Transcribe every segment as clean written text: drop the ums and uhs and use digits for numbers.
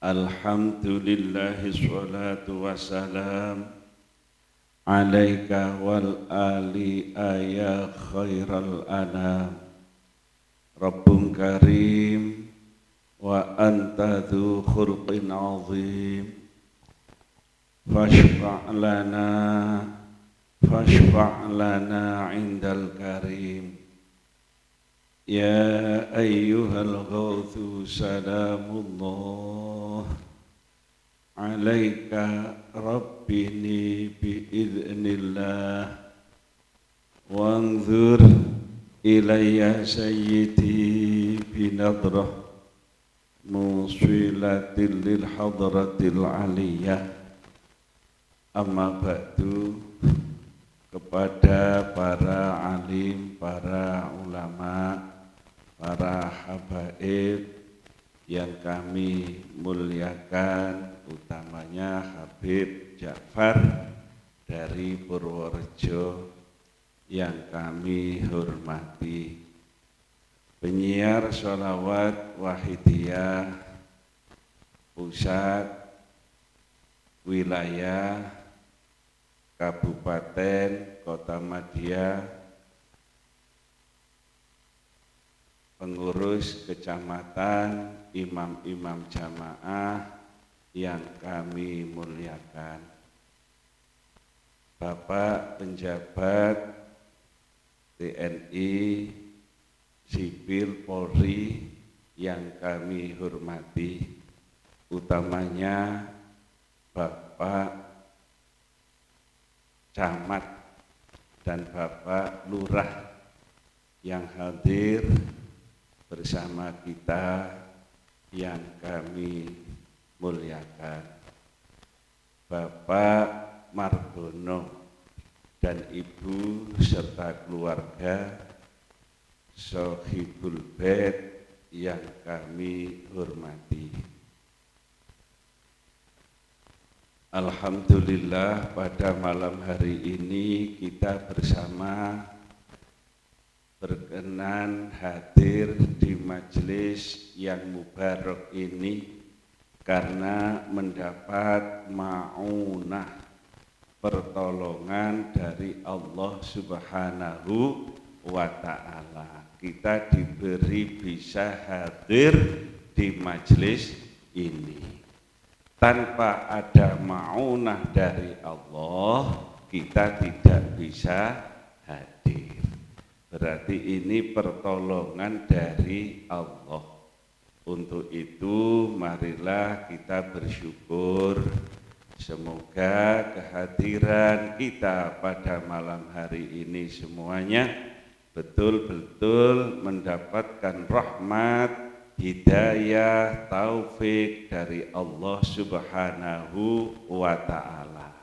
Alhamdulillahi sholatu wassalam alaika wal ali ya khairal anam. Rabbun karim wa anta dhu khulqin azim. Fashfa' lana indal karim. Ya ayyuhal ghawthu salamullah alaika rabbini biiznillah wanzur ilayya sayyidi binadrah musilatil lil hadratil aliyah. Amma ba'du. Kepada para alim, para ulama, para habaib yang kami muliakan, utamanya Habib Ja'far dari Purworejo yang kami hormati, penyiar sholawat Wahidiyah pusat, wilayah, Kabupaten Kota Madia, pengurus kecamatan, imam-imam jamaah yang kami muliakan, Bapak penjabat TNI, sipil, Polri yang kami hormati, utamanya Bapak Camat dan Bapak Lurah yang hadir bersama kita yang kami muliakan, Bapak Margono dan Ibu serta keluarga Sohibul Bait yang kami hormati. Alhamdulillah, pada malam hari ini kita bersama berkenan hadir di majelis yang mubarak ini karena mendapat ma'unah, pertolongan dari Allah Subhanahu wa ta'ala. Kita diberi bisa hadir di majelis ini. Tanpa ada ma'unah dari Allah, kita tidak bisa hadir. Berarti ini pertolongan dari Allah. Untuk itu marilah kita bersyukur. Semoga kehadiran kita pada malam hari ini semuanya betul-betul mendapatkan rahmat, hidayah, taufik dari Allah Subhanahu wa ta'ala,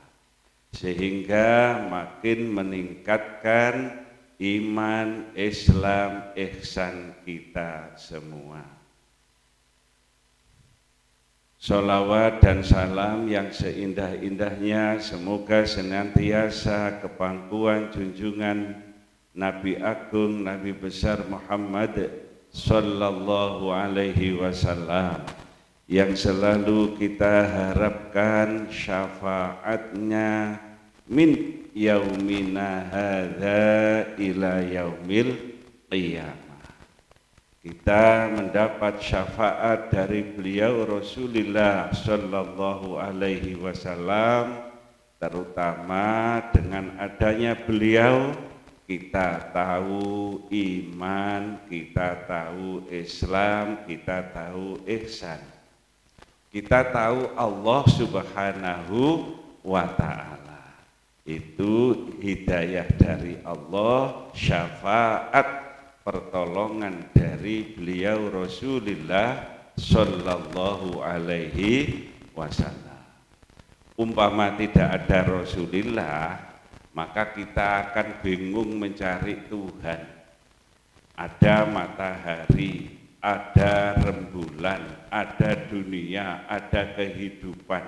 sehingga makin meningkatkan iman, Islam, ihsan kita semua. Sholawat dan salam yang seindah-indahnya semoga senantiasa kepangkuan junjungan Nabi Agung, Nabi besar Muhammad Sallallahu alaihi wasallam yang selalu kita harapkan syafaatnya min yaumina hadza ila yaumil qiyamah. Kita mendapat syafaat dari beliau Rasulullah Sallallahu alaihi wasallam, terutama dengan adanya beliau kita tahu iman, kita tahu Islam, kita tahu ihsan. Kita tahu Allah Subhanahu wa ta'ala. Itu hidayah dari Allah, syafaat, pertolongan dari beliau Rasulullah Sallallahu alaihi wasallam. Umpama tidak ada Rasulullah, maka kita akan bingung mencari Tuhan. Ada matahari, ada rembulan, ada dunia, ada kehidupan.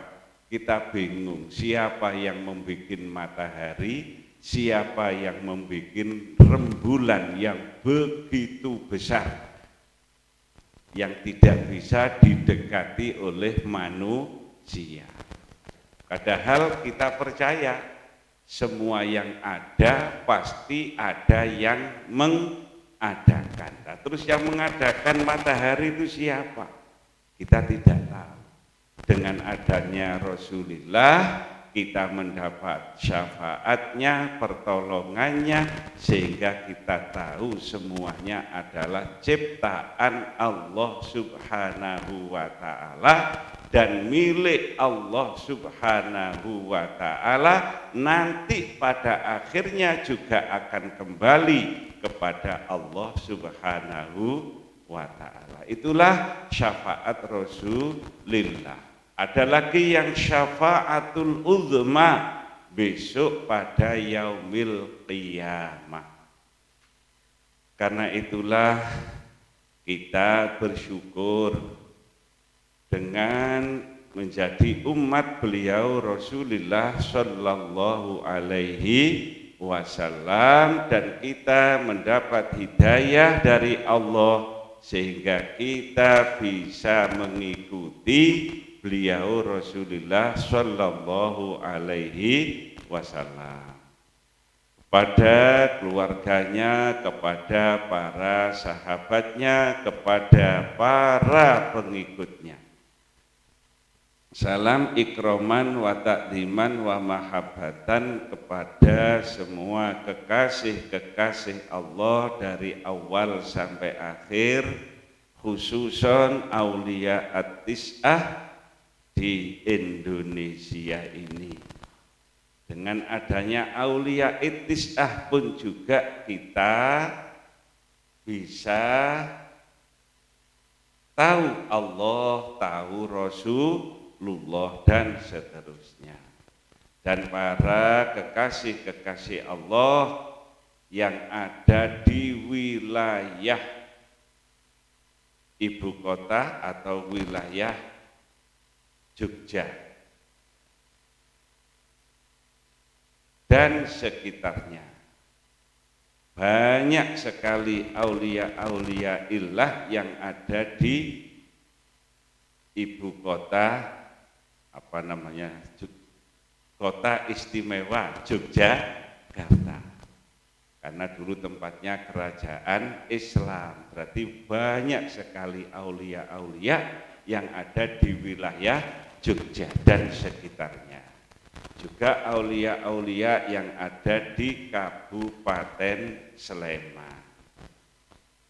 Kita bingung siapa yang membuat matahari, siapa yang membuat rembulan yang begitu besar. yang tidak bisa didekati oleh manusia. Padahal kita percaya semua yang ada pasti ada yang mengadakan. Nah, terus yang mengadakan matahari itu siapa? Kita tidak tahu. Dengan adanya Rasulullah kita mendapat syafaatnya, pertolongannya, sehingga kita tahu semuanya adalah ciptaan Allah Subhanahu wa ta'ala dan milik Allah Subhanahu wa ta'ala, nanti pada akhirnya juga akan kembali kepada Allah Subhanahu wa ta'ala. Itulah syafaat Rasulullah. Ada lagi yang syafaatul uzma, besok pada yaumil qiyamah. Karena itulah kita bersyukur dengan menjadi umat beliau Rasulullah Shallallahu Alaihi Wasallam, dan kita mendapat hidayah dari Allah sehingga kita bisa mengikuti beliau Rasulullah Shallallahu Alaihi Wasallam, kepada keluarganya, kepada para sahabatnya, kepada para pengikutnya. Salam ikroman wa takdiman wa mahabbatan kepada semua kekasih-kekasih Allah dari awal sampai akhir, khususon aulia at-tis'ah di Indonesia ini. Dengan adanya aulia at-tis'ah pun juga kita bisa tahu Allah, tahu Rasulullah dan seterusnya. Dan para kekasih-kekasih Allah yang ada di wilayah ibu kota atau wilayah Jogja dan sekitarnya. Banyak sekali aulia-aulia illah yang ada di ibu kota, kota istimewa Yogyakarta. Karena dulu tempatnya kerajaan Islam, berarti banyak sekali aulia-aulia yang ada di wilayah Jogja dan sekitarnya. Juga aulia-aulia yang ada di Kabupaten Sleman.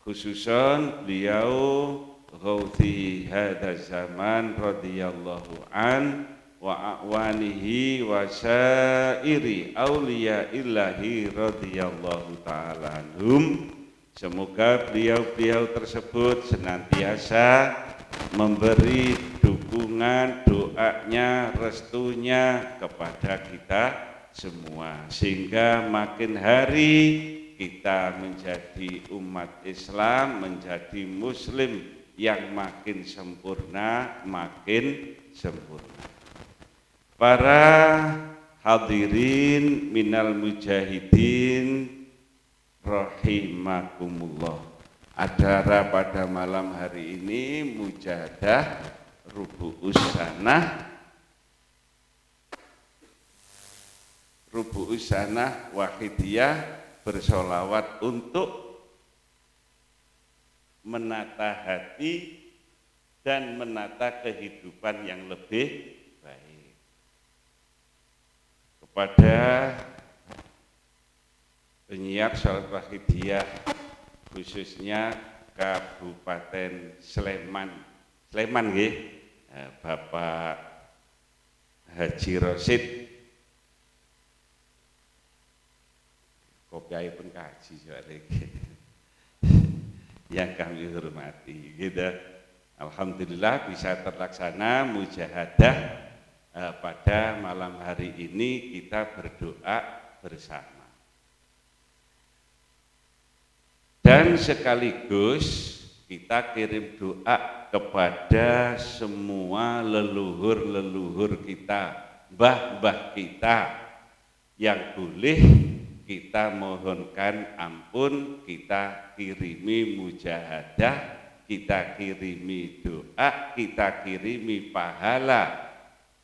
Khususon beliau Ghauthi hadza zaman radhiyallahu an wa a'wanihi wa syairi aulia illahi radhiyallahu ta'ala anhum. Semoga beliau-beliau tersebut senantiasa memberi dukungan, doanya, restunya kepada kita semua, sehingga makin hari kita menjadi umat Islam, menjadi muslim yang makin sempurna, makin sempurna. Para hadirin minal mujahidin rahimakumullah. Acara pada malam hari ini mujahadah rubu'us sanah wahidiyah, bersolawat untuk menata hati dan menata kehidupan yang lebih baik. Kepada penyiar sholat wahidiyah khususnya Kabupaten Sleman nggih, Bapak Haji Rosid, kopiai pun kaji yang kami hormati, gitu. Alhamdulillah bisa terlaksana mujahadah pada malam hari ini, kita berdoa bersama. Dan sekaligus kita kirim doa kepada semua leluhur-leluhur kita, mbah-mbah kita yang boleh kita mohonkan ampun, kita kirimi mujahadah kita kirimi doa, kita kirimi pahala,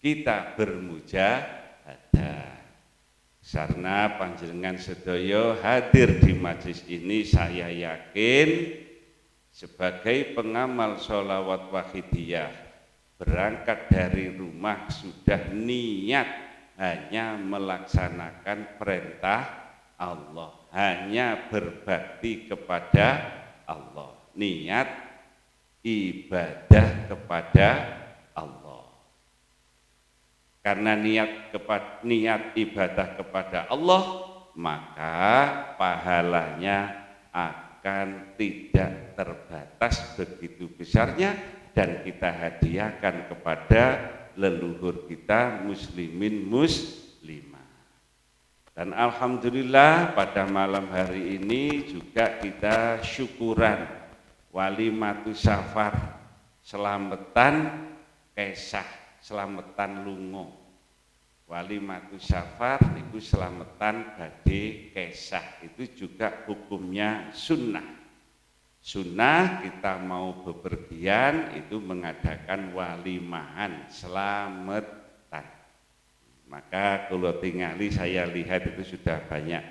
kita bermujahadah. Karena panjenengan sedaya hadir di majelis ini, saya yakin sebagai pengamal sholawat wahidiyah, berangkat dari rumah sudah niat hanya melaksanakan perintah Allah, hanya berbakti kepada Allah, niat ibadah kepada Allah. Karena niat ibadah kepada Allah, maka pahalanya akan tidak terbatas begitu besarnya, dan kita hadiahkan kepada leluhur kita muslimin muslimah. Dan alhamdulillah pada malam hari ini juga kita syukuran walimatus safar, selamatan kesah, selamatan lungo. Walimatus safar itu selamatan badhe kesah, itu juga hukumnya sunnah. Sunnah kita mau bepergian itu mengadakan walimahan, selamatan. Maka kalau tingali saya lihat itu sudah banyak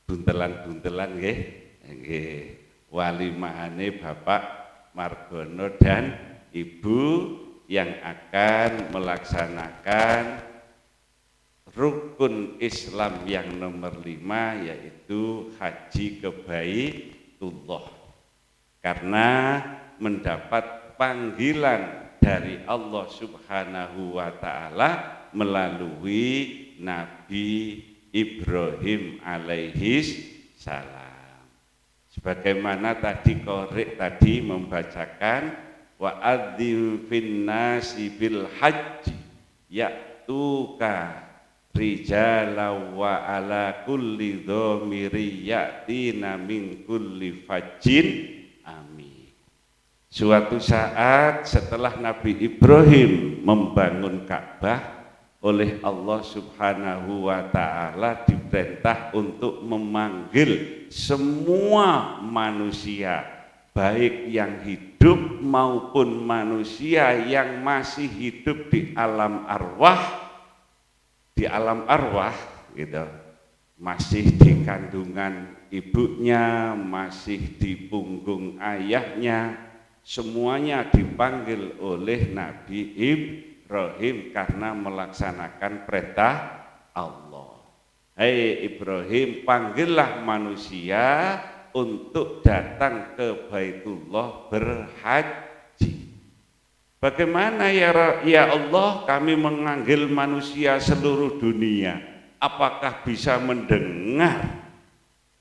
buntelan-buntelan nggih. Nggih. Walimahane Bapak Margono dan Ibu yang akan melaksanakan rukun Islam yang nomor 5, yaitu haji ke Baitullah. Karena mendapat panggilan dari Allah Subhanahu wa Ta'ala melalui Nabi Ibrahim alaihis salam. Sebagaimana tadi Qorek tadi membacakan wa adzim finnasi bil haji ya'tuka rijalan wa ala kulli dhamiri ya'tina min kulli fajjin amin. Suatu saat setelah Nabi Ibrahim membangun Ka'bah, oleh Allah Subhanahu wa Ta'ala diperintah untuk memanggil semua manusia, baik yang hidup maupun manusia yang masih hidup di alam arwah, gitu, masih di kandungan ibunya, masih di punggung ayahnya, semuanya dipanggil oleh Nabi Ibrahim karena melaksanakan perintah Allah. Hai Ibrahim, panggillah manusia untuk datang ke Baitullah berhaji. Bagaimana ya Allah, kami memanggil manusia seluruh dunia, apakah bisa mendengar?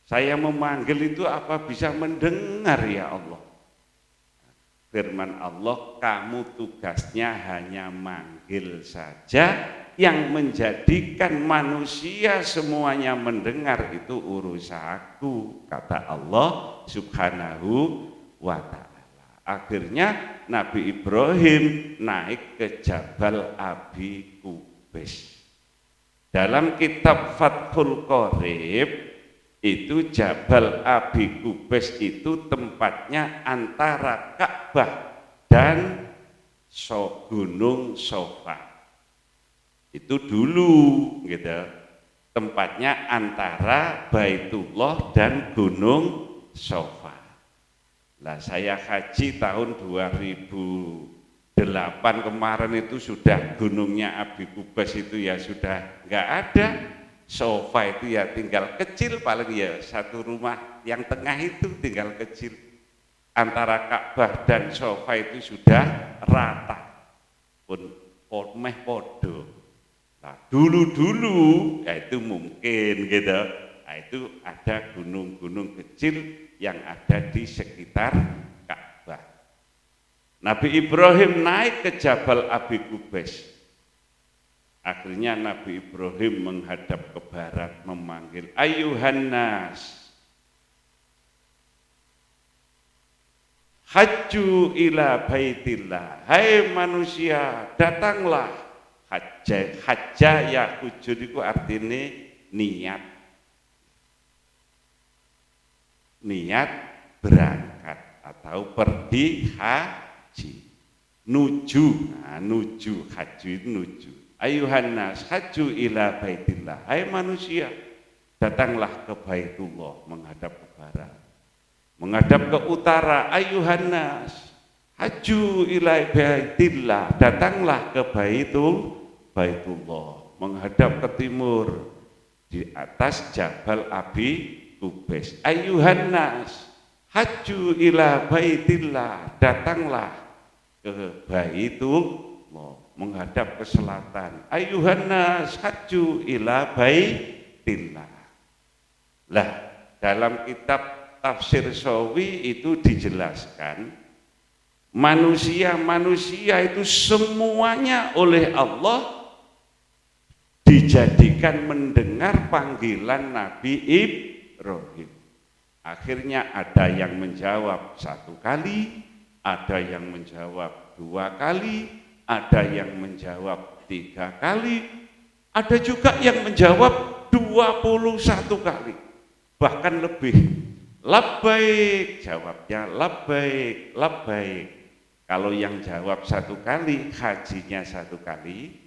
Saya memanggil itu apa bisa mendengar ya Allah? Firman Allah, kamu tugasnya hanya manggil saja, yang menjadikan manusia semuanya mendengar itu urusanku, kata Allah Subhanahu wa Ta'ala. Akhirnya Nabi Ibrahim naik ke Jabal Abi Qubais. Dalam kitab Fathul Qorib itu Jabal Abi Qubais itu tempatnya antara Ka'bah dan Gunung Sofa. Itu dulu gitu. Tempatnya antara Baitullah dan Gunung Sofa. Lah saya haji tahun 2008 kemarin itu sudah gunungnya Abi Qubais itu ya sudah enggak ada. Sofa itu ya tinggal kecil, paling ya satu rumah yang tengah itu tinggal kecil. Antara Ka'bah dan Sofa itu sudah rata, pun meh podo. Nah dulu ya itu mungkin gitu, nah, itu ada gunung-gunung kecil yang ada di sekitar Ka'bah. Nabi Ibrahim naik ke Jabal Abi Qubais. Akhirnya Nabi Ibrahim menghadap ke barat memanggil ayuhan nas hajju ila baitillah, hai manusia datanglah. Hajja ya hujud itu artinya niat berangkat. atau pergi haji. Nuju, nuju haji nuju. Ayuhan nas haju ila baitillah. Hai manusia, datanglah ke Baitullah menghadap ke barat, menghadap ke utara. Ayuhan nas haju ila baitillah, datanglah ke Baitullah menghadap ke timur di atas Jabal Abi Kubais. Ayuhan nas haju ila baitillah, datanglah ke Baitullah menghadap ke selatan. Ayuhan nas haju ila baitillah. Lah, dalam kitab tafsir Sawi itu dijelaskan manusia itu semuanya oleh Allah dijadikan mendengar panggilan Nabi Ibrahim. Akhirnya ada yang menjawab 1 kali, ada yang menjawab 2 kali, ada yang menjawab 3 kali, ada juga yang menjawab 21 kali, bahkan lebih. Labbaik, jawabnya labbaik, labbaik. Kalau yang jawab 1 kali, hajinya 1 kali.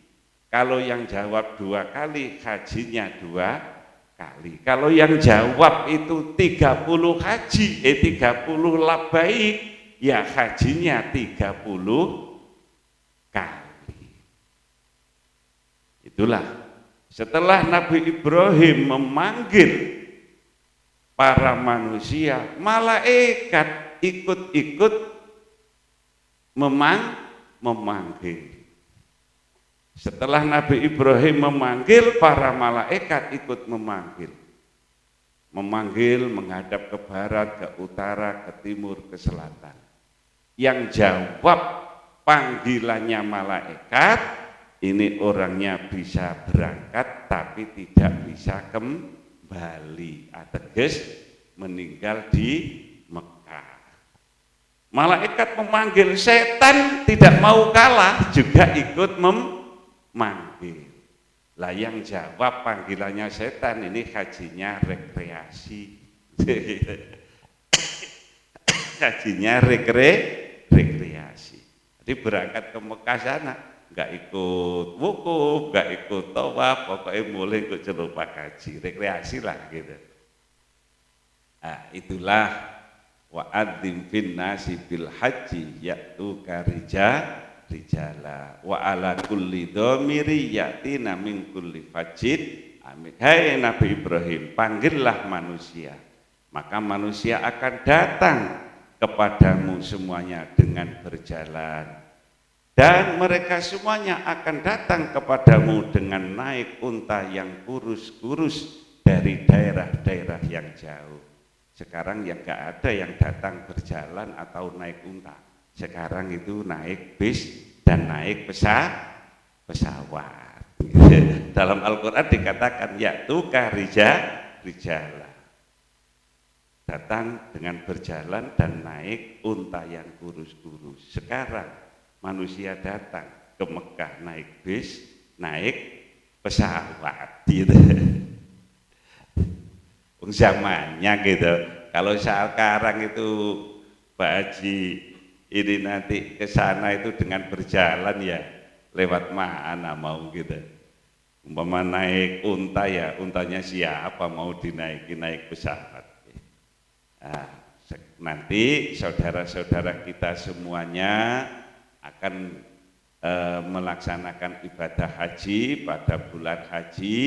Kalau yang jawab 2 kali, hajinya 2 kali. Kalau yang jawab itu 30 haji, 30 labbaik, ya hajinya 30 kali. Itulah setelah Nabi Ibrahim memanggil para manusia, malaikat ikut-ikut memanggil. Setelah Nabi Ibrahim memanggil, para malaikat ikut memanggil. Memanggil menghadap ke barat, ke utara, ke timur, ke selatan. Yang jawab panggilannya malaikat, ini orangnya bisa berangkat tapi tidak bisa kembali, ateges meninggal di Mekah. Malaikat memanggil, setan tidak mau kalah juga ikut memanggil. Lah yang jawab panggilannya setan ini hajinya rekreasi. Hajinya rekreasi. Jadi berangkat ke Mekah sana, nggak ikut wukuf, nggak ikut tawaf, pokoknya mulai ikut celupak haji, rekreasi lah gitu. Nah, itulah wa'adzim fin nasi bil haji ya'tuka rijala wa ala kulli dhamiri yatina min kulli fajjin amin. Hai Nabi Ibrahim, panggillah manusia, maka manusia akan datang kepadamu semuanya dengan berjalan, dan mereka semuanya akan datang kepadamu dengan naik unta yang kurus-kurus dari daerah-daerah yang jauh. Sekarang yang gak ada yang datang berjalan atau naik unta. Sekarang itu naik bis dan naik pesawat. Dalam Al-Quran dikatakan ya'tuka rijala, datang dengan berjalan dan naik unta yang kurus-kurus. Sekarang manusia datang ke Mekah naik bis, naik pesawat gitu. Zamannya gitu. Kalau sekarang itu Pak Haji ini nanti ke sana itu dengan berjalan ya lewat mana mau gitu. Umpama naik unta ya untanya siapa mau dinaiki, naik pesawat. Nah, nanti saudara-saudara kita semuanya akan melaksanakan ibadah haji pada bulan haji.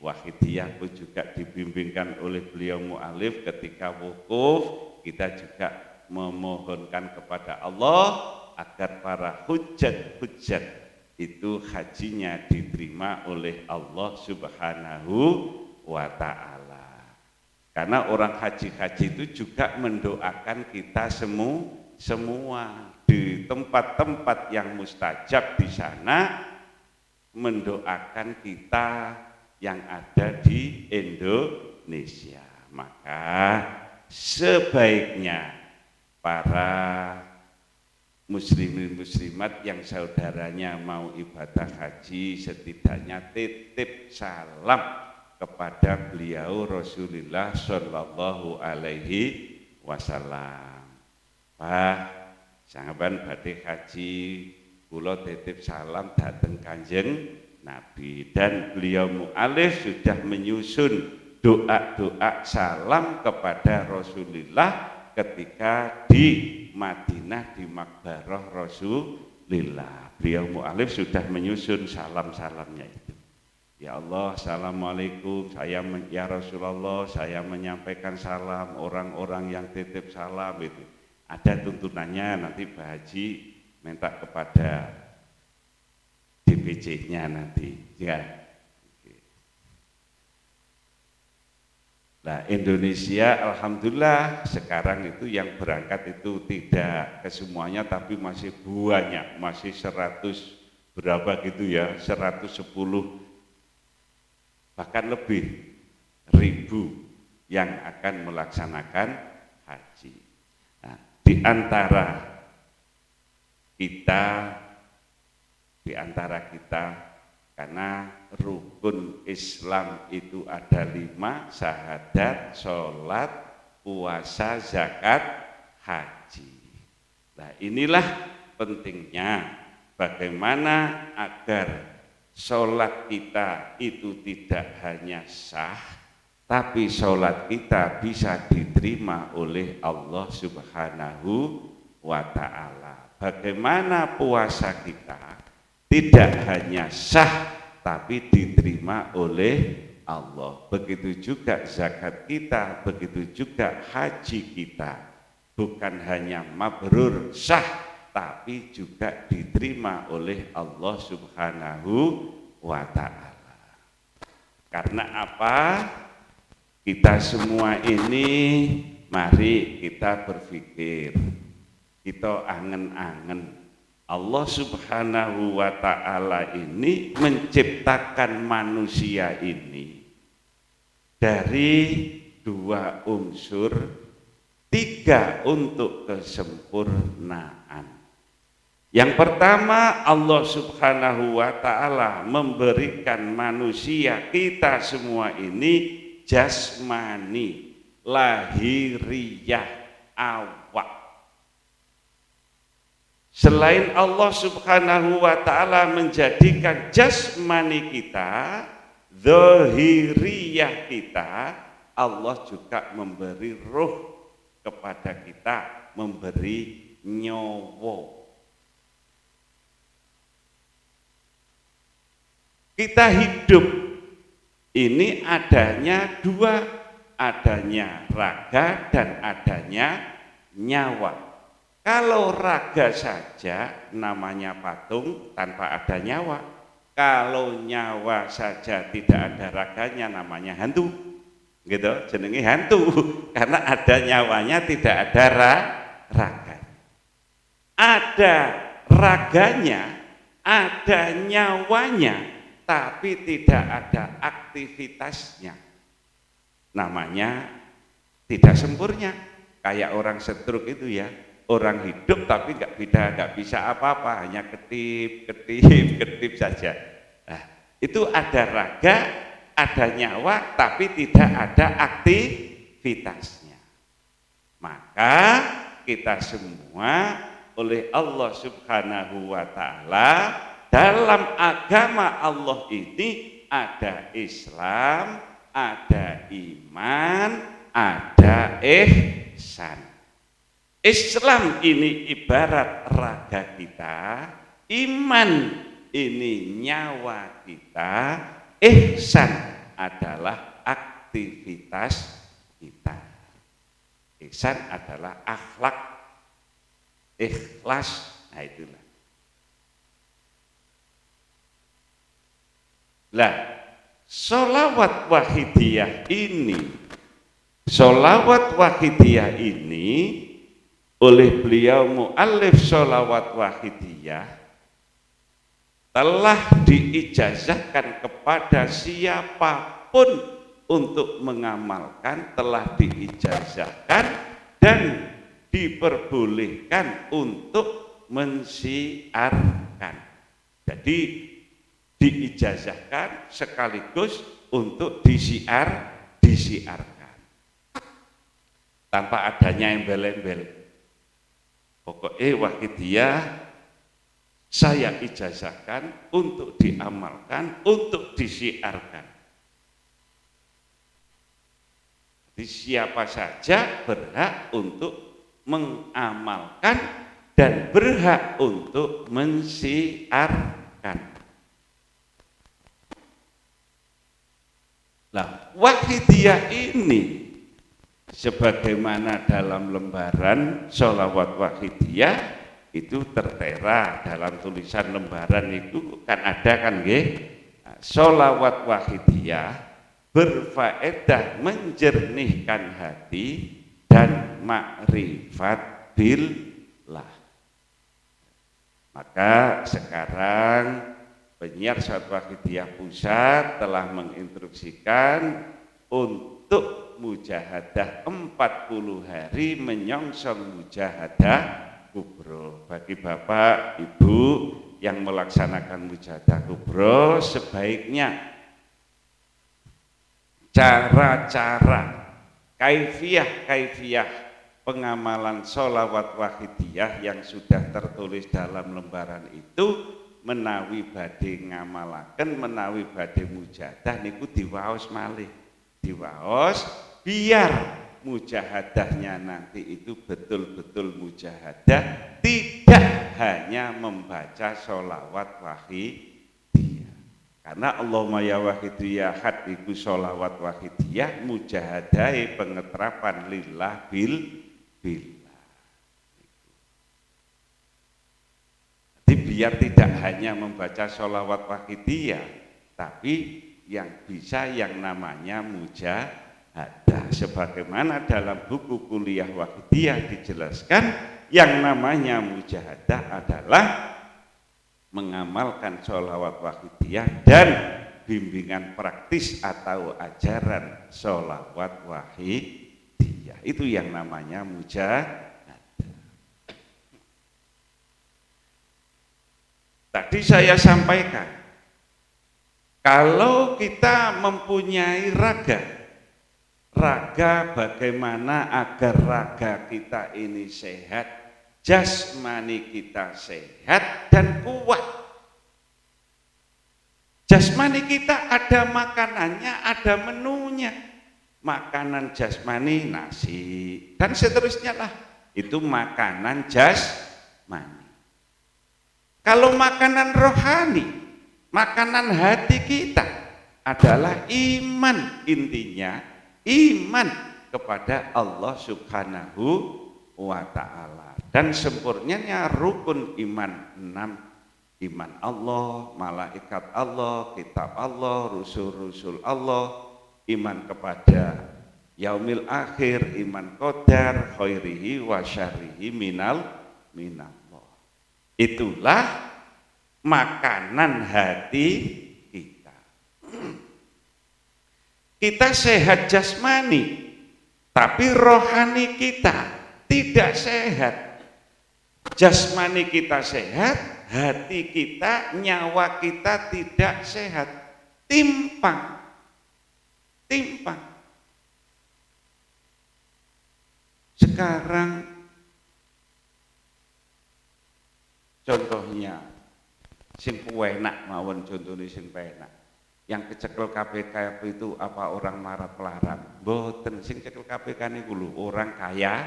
Wahidiyah pun juga dibimbingkan oleh beliau mu'alif ketika wukuf, kita juga memohonkan kepada Allah agar para hujjat-hujjat itu hajinya diterima oleh Allah Subhanahu wa ta'ala. Karena orang haji-haji itu juga mendoakan kita semua di tempat-tempat yang mustajab di sana, mendoakan kita yang ada di Indonesia. Maka sebaiknya para muslimin muslimat yang saudaranya mau ibadah haji setidaknya titip salam kepada beliau Rasulullah Shallallahu Alaihi Wasallam. Pak, sampean badhe haji, kula titip salam dhateng Kanjeng Nabi, dan beliau mu'alif sudah menyusun doa-doa salam kepada Rasulullah ketika di Madinah di Makbarah Rasulullah. Beliau mu'alif sudah menyusun salam-salamnya itu. Ya Allah, assalamualaikum, ya Rasulullah, saya menyampaikan salam orang-orang yang titip salam itu. Ada tuntunannya, nanti Pak Haji minta kepada DPC-nya nanti, ya. Nah, Indonesia alhamdulillah sekarang itu yang berangkat itu tidak kesemuanya, tapi masih banyak, masih 100 berapa gitu ya, 110 bahkan lebih ribu yang akan melaksanakan haji. Nah, di antara kita karena rukun Islam itu ada 5, syahadat, sholat, puasa, zakat, haji. Nah, inilah pentingnya bagaimana agar sholat kita itu tidak hanya sah, tapi sholat kita bisa diterima oleh Allah Subhanahu wa Ta'ala. Bagaimana puasa kita tidak hanya sah, tapi diterima oleh Allah. Begitu juga zakat kita, begitu juga haji kita. Bukan hanya mabrur sah, tapi juga diterima oleh Allah Subhanahu wa Ta'ala. Karena apa? Kita semua ini mari kita berpikir, kita angen-angen Allah Subhanahu wa Ta'ala ini menciptakan manusia ini dari 2 unsur, 3 untuk kesempurnaan. Yang pertama, Allah Subhanahu wa Ta'ala memberikan manusia kita semua ini jasmani, lahiriah, awak. Selain Allah Subhanahu wa Ta'ala menjadikan jasmani kita, zahiriyah kita, Allah juga memberi ruh kepada kita, memberi nyawa. Kita hidup ini adanya 2, adanya raga dan adanya nyawa. Kalau raga saja namanya patung tanpa ada nyawa. Kalau nyawa saja tidak ada raganya namanya hantu. Gitu, jenenge hantu karena ada nyawanya tidak ada raga. Ada raganya, ada nyawanya, tapi tidak ada aktivitasnya. Namanya tidak sempurna. Kayak orang stroke itu ya. Orang hidup tapi nggak bisa apa-apa, hanya ketip saja. Nah, itu ada raga, ada nyawa, tapi tidak ada aktivitasnya. Maka kita semua oleh Allah Subhanahu wa Ta'ala, dalam agama Allah ini ada Islam, ada iman, ada ihsan. Islam ini ibarat raga kita, iman ini nyawa kita, ihsan adalah aktivitas kita. Ihsan adalah akhlak, ikhlas, nah itulah. Lah, sholawat wahidiyah ini oleh beliau mu'allif sholawat wahidiyah telah diijazahkan kepada siapapun untuk mengamalkan, telah diijazahkan dan diperbolehkan untuk mensiarkan. Jadi diijazahkan sekaligus untuk disiarkan tanpa adanya embel-embel. Pokoknya Wahidiyah saya ijazahkan untuk diamalkan, untuk disiarkan. Jadi siapa saja berhak untuk mengamalkan dan berhak untuk mensiarkan. Nah, Wahidiyah ini sebagaimana dalam lembaran sholawat Wahidiyah itu tertera dalam tulisan lembaran itu kan ada kan nggih. Sholawat Wahidiyah berfaedah menjernihkan hati dan makrifat billah. Maka sekarang penyiar Sholawat Wahidiyah Pusat telah menginstruksikan untuk mujahadah 40 hari menyongsong mujahadah kubro. Bagi Bapak, Ibu yang melaksanakan mujahadah kubro, sebaiknya cara-cara, kaifiyah pengamalan sholawat Wahidiyah yang sudah tertulis dalam lembaran itu menawi badhe ngamalaken, menawi badhe mujahadah niku diwaos malih. Diwaos biar mujahadahnya nanti itu betul-betul mujahadah, tidak hanya membaca sholawat Wahidiyah. Karena Allahumma ya Wahidu ya Ahad iku sholawat Wahidiyah mujahadai pengeterapan lillah billah. Jadi biar tidak hanya membaca sholawat Wahidiyah, tapi yang bisa yang namanya mujahadah. Sebagaimana dalam buku kuliah Wahidiyah dijelaskan, yang namanya mujahadah adalah mengamalkan sholawat Wahidiyah dan bimbingan praktis atau ajaran sholawat Wahidiyah. Itu yang namanya mujahadah. Tadi saya sampaikan, kalau kita mempunyai raga bagaimana agar raga kita ini sehat, jasmani kita sehat dan kuat. Jasmani kita ada makanannya, ada menunya. Makanan jasmani nasi dan seterusnya lah. Itu makanan jasmani. Kalau makanan rohani, makanan hati kita adalah iman, intinya iman kepada Allah Subhanahu wa ta'ala. Dan sempurnanya rukun iman 6, iman Allah, malaikat Allah, kitab Allah, rusul-rusul Allah, iman kepada yaumil akhir, iman qadar khairihi wa syarrihi minallah. Itulah makanan hati kita. Kita sehat jasmani, tapi rohani kita tidak sehat. Jasmani kita sehat, hati kita, nyawa kita tidak sehat. Timpang. Sekarang contohnya sing penak mawon, contohnya sing penak. Yang kecekel KPK itu apa orang marah pelarang? Mboten, sing cekel KPK niku lho orang kaya.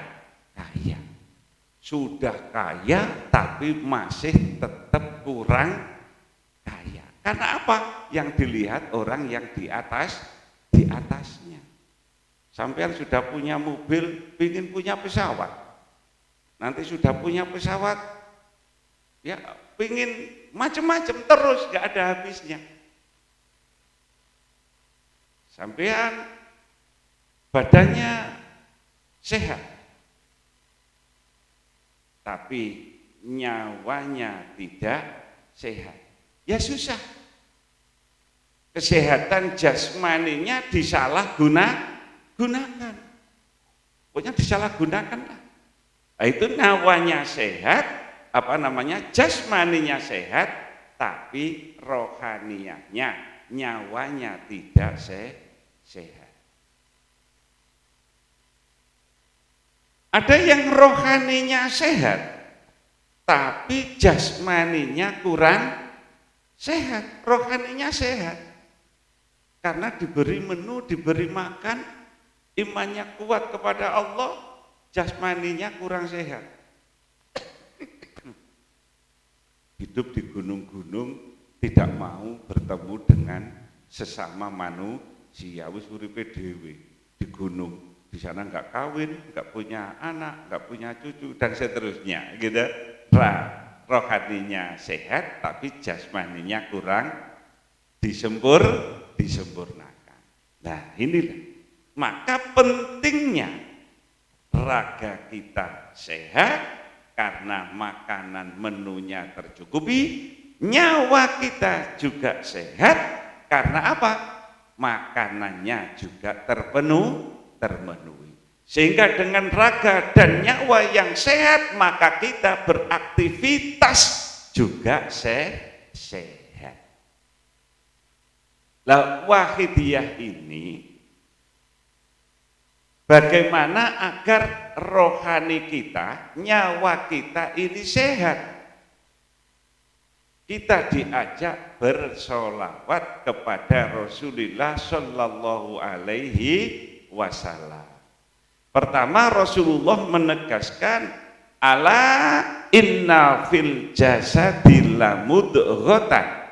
Sudah kaya tapi masih tetap kurang kaya. Karena apa? Yang dilihat orang yang di atasnya. Sampean sudah punya mobil, ingin punya pesawat. Nanti sudah punya pesawat, ya ingin macam-macam terus, gak ada habisnya. Sampean badannya sehat, tapi nyawanya tidak sehat, ya susah. Kesehatan jasmaninya disalahgunakan, pokoknya disalahgunakan lah. Nah, itu nyawanya sehat, jasmaninya sehat, tapi rohaniyahnya, nyawanya tidak sehat. Ada yang rohaninya sehat, tapi jasmaninya kurang sehat, rohaninya sehat. Karena diberi menu, diberi makan, imannya kuat kepada Allah, jasmaninya kurang sehat. Hidup di gunung-gunung tidak mau bertemu dengan sesama manusia, wis uripe dhewe di gunung. Di sana enggak kawin, enggak punya anak, enggak punya cucu dan seterusnya, gitu. Rohaninya sehat tapi jasmaninya kurang disempurnakan. Nah, inilah maka pentingnya raga kita sehat karena makanan menunya tercukupi, nyawa kita juga sehat karena apa? Makanannya juga terpenuhi. Sehingga dengan raga dan nyawa yang sehat maka kita beraktivitas juga sehat. Lah Wahidiyah ini bagaimana agar rohani kita, nyawa kita ini sehat? Kita diajak bersolawat kepada Rasulullah Shallallahu Alaihi Wasallam. Pertama Rasulullah menegaskan ala inna fil jasadi lamudghatan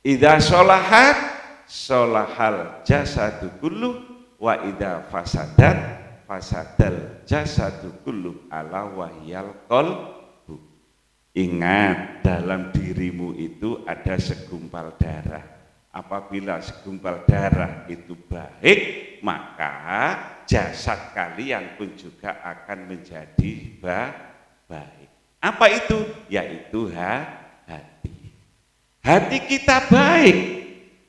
idza sholahat sholahal jasadu kullu wa idza fasadat fasadal jasadu kullu ala wahyal qalbu. Ingat, dalam dirimu itu ada segumpal darah. Apabila segumpal darah itu baik, maka jasad kalian pun juga akan menjadi baik. Apa itu? Yaitu hati. Hati kita baik,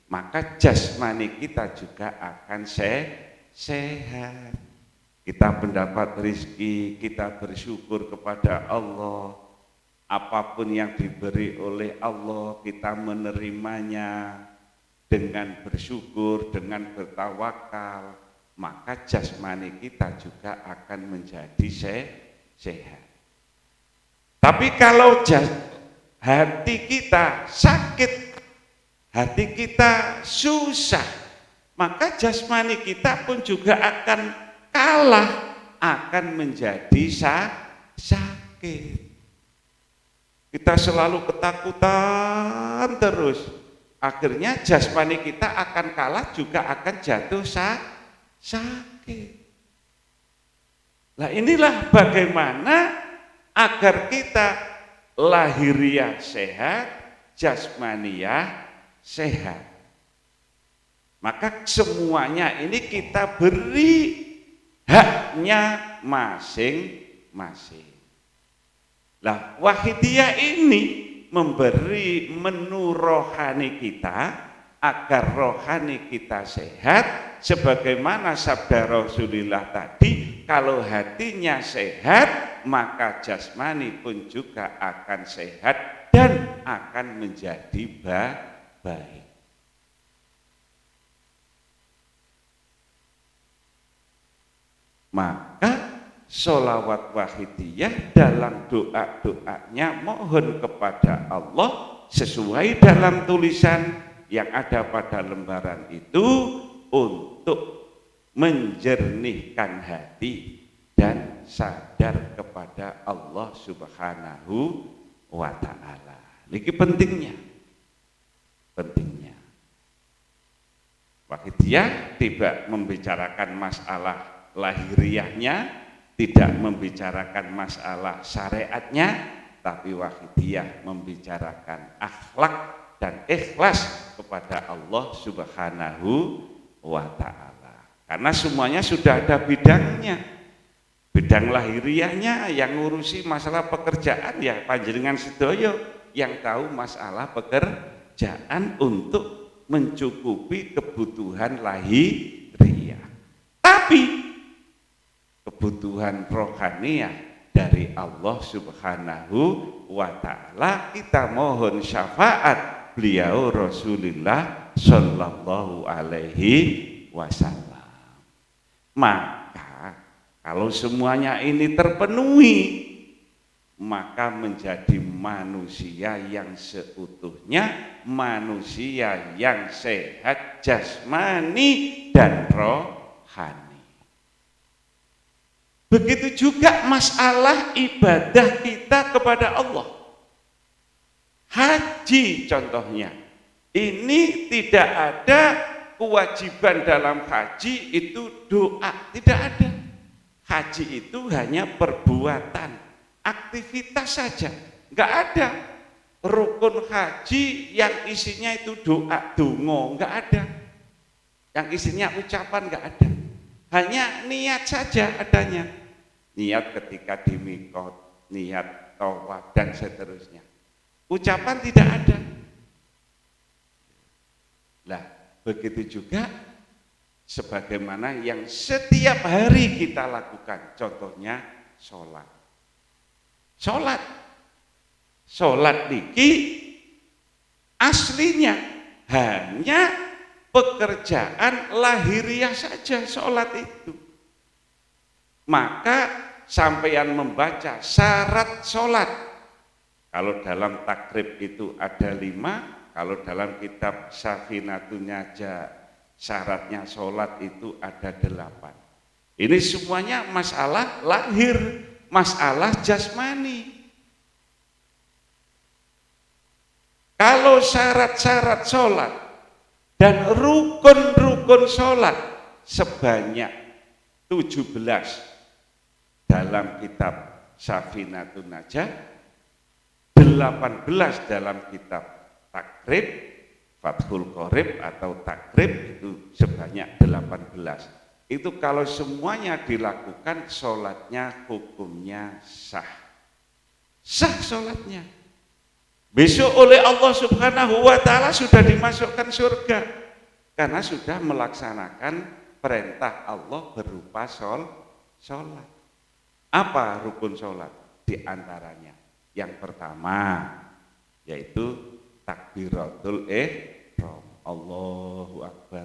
maka jasmani kita juga akan sehat. Kita mendapat rezeki, kita bersyukur kepada Allah. Apapun yang diberi oleh Allah, kita menerimanya dengan bersyukur, dengan bertawakal, maka jasmani kita juga akan menjadi sehat. Tapi kalau hati kita sakit, hati kita susah, maka jasmani kita pun juga akan kalah, akan menjadi sakit. Kita selalu ketakutan terus, akhirnya jasmani kita akan kalah, juga akan jatuh sakit. Nah, inilah bagaimana agar kita lahiriah sehat, jasmaniah sehat. Maka semuanya ini kita beri haknya masing-masing. Nah, Wahidiyah ini memberi menu rohani kita agar rohani kita sehat, sebagaimana sabda Rasulullah tadi, kalau hatinya sehat maka jasmani pun juga akan sehat dan akan menjadi baik. Maka sholawat Wahidiyah dalam doa-doanya mohon kepada Allah sesuai dalam tulisan yang ada pada lembaran itu untuk menjernihkan hati dan sadar kepada Allah Subhanahu wa ta'ala. Ini pentingnya. Wahidiyah tidak membicarakan masalah lahiriahnya, tidak membicarakan masalah syariatnya, tapi Wahidiyah membicarakan akhlak dan ikhlas kepada Allah Subhanahu wa ta'ala. Karena semuanya sudah ada bidangnya. Bidang lahiriahnya yang ngurusi masalah pekerjaan ya panjenengan sedoyo yang tahu masalah pekerjaan untuk mencukupi kebutuhan lahiriah. Tapi kebutuhan rohaniah dari Allah Subhanahu wa ta'ala kita mohon syafaat beliau Rasulullah Shallallahu Alaihi Wasallam. Maka kalau semuanya ini terpenuhi, maka menjadi manusia yang seutuhnya, manusia yang sehat jasmani dan rohani. Begitu juga masalah ibadah kita kepada Allah. Haji contohnya, ini tidak ada kewajiban dalam haji itu doa, tidak ada. Haji itu hanya perbuatan, aktivitas saja, nggak ada rukun haji yang isinya itu doa, dongo, nggak ada. Yang isinya ucapan nggak ada, hanya niat saja adanya. Niat ketika di mikot, niat tawaf dan seterusnya. Ucapan tidak ada. Lah, begitu juga sebagaimana yang setiap hari kita lakukan, contohnya sholat. Sholat niki aslinya hanya pekerjaan lahiriah saja sholat itu. Maka sampeyan membaca syarat sholat. Kalau dalam takrib itu ada 5, kalau dalam kitab Safinatun Najah syaratnya sholat itu ada 8. Ini semuanya masalah lahir, masalah jasmani. Kalau syarat-syarat sholat dan rukun-rukun sholat sebanyak 17 dalam kitab Safinatun Najah, 18 dalam kitab takrib, Fathul Qorib atau takrib itu sebanyak 18. Itu kalau semuanya dilakukan, sholatnya hukumnya sah. Sah sholatnya. Besok oleh Allah Subhanahu wa ta'ala sudah dimasukkan surga. Karena sudah melaksanakan perintah Allah berupa sholat. Apa rukun sholat? Di antaranya. Yang pertama, yaitu takbiratul ihram. Allahu Akbar.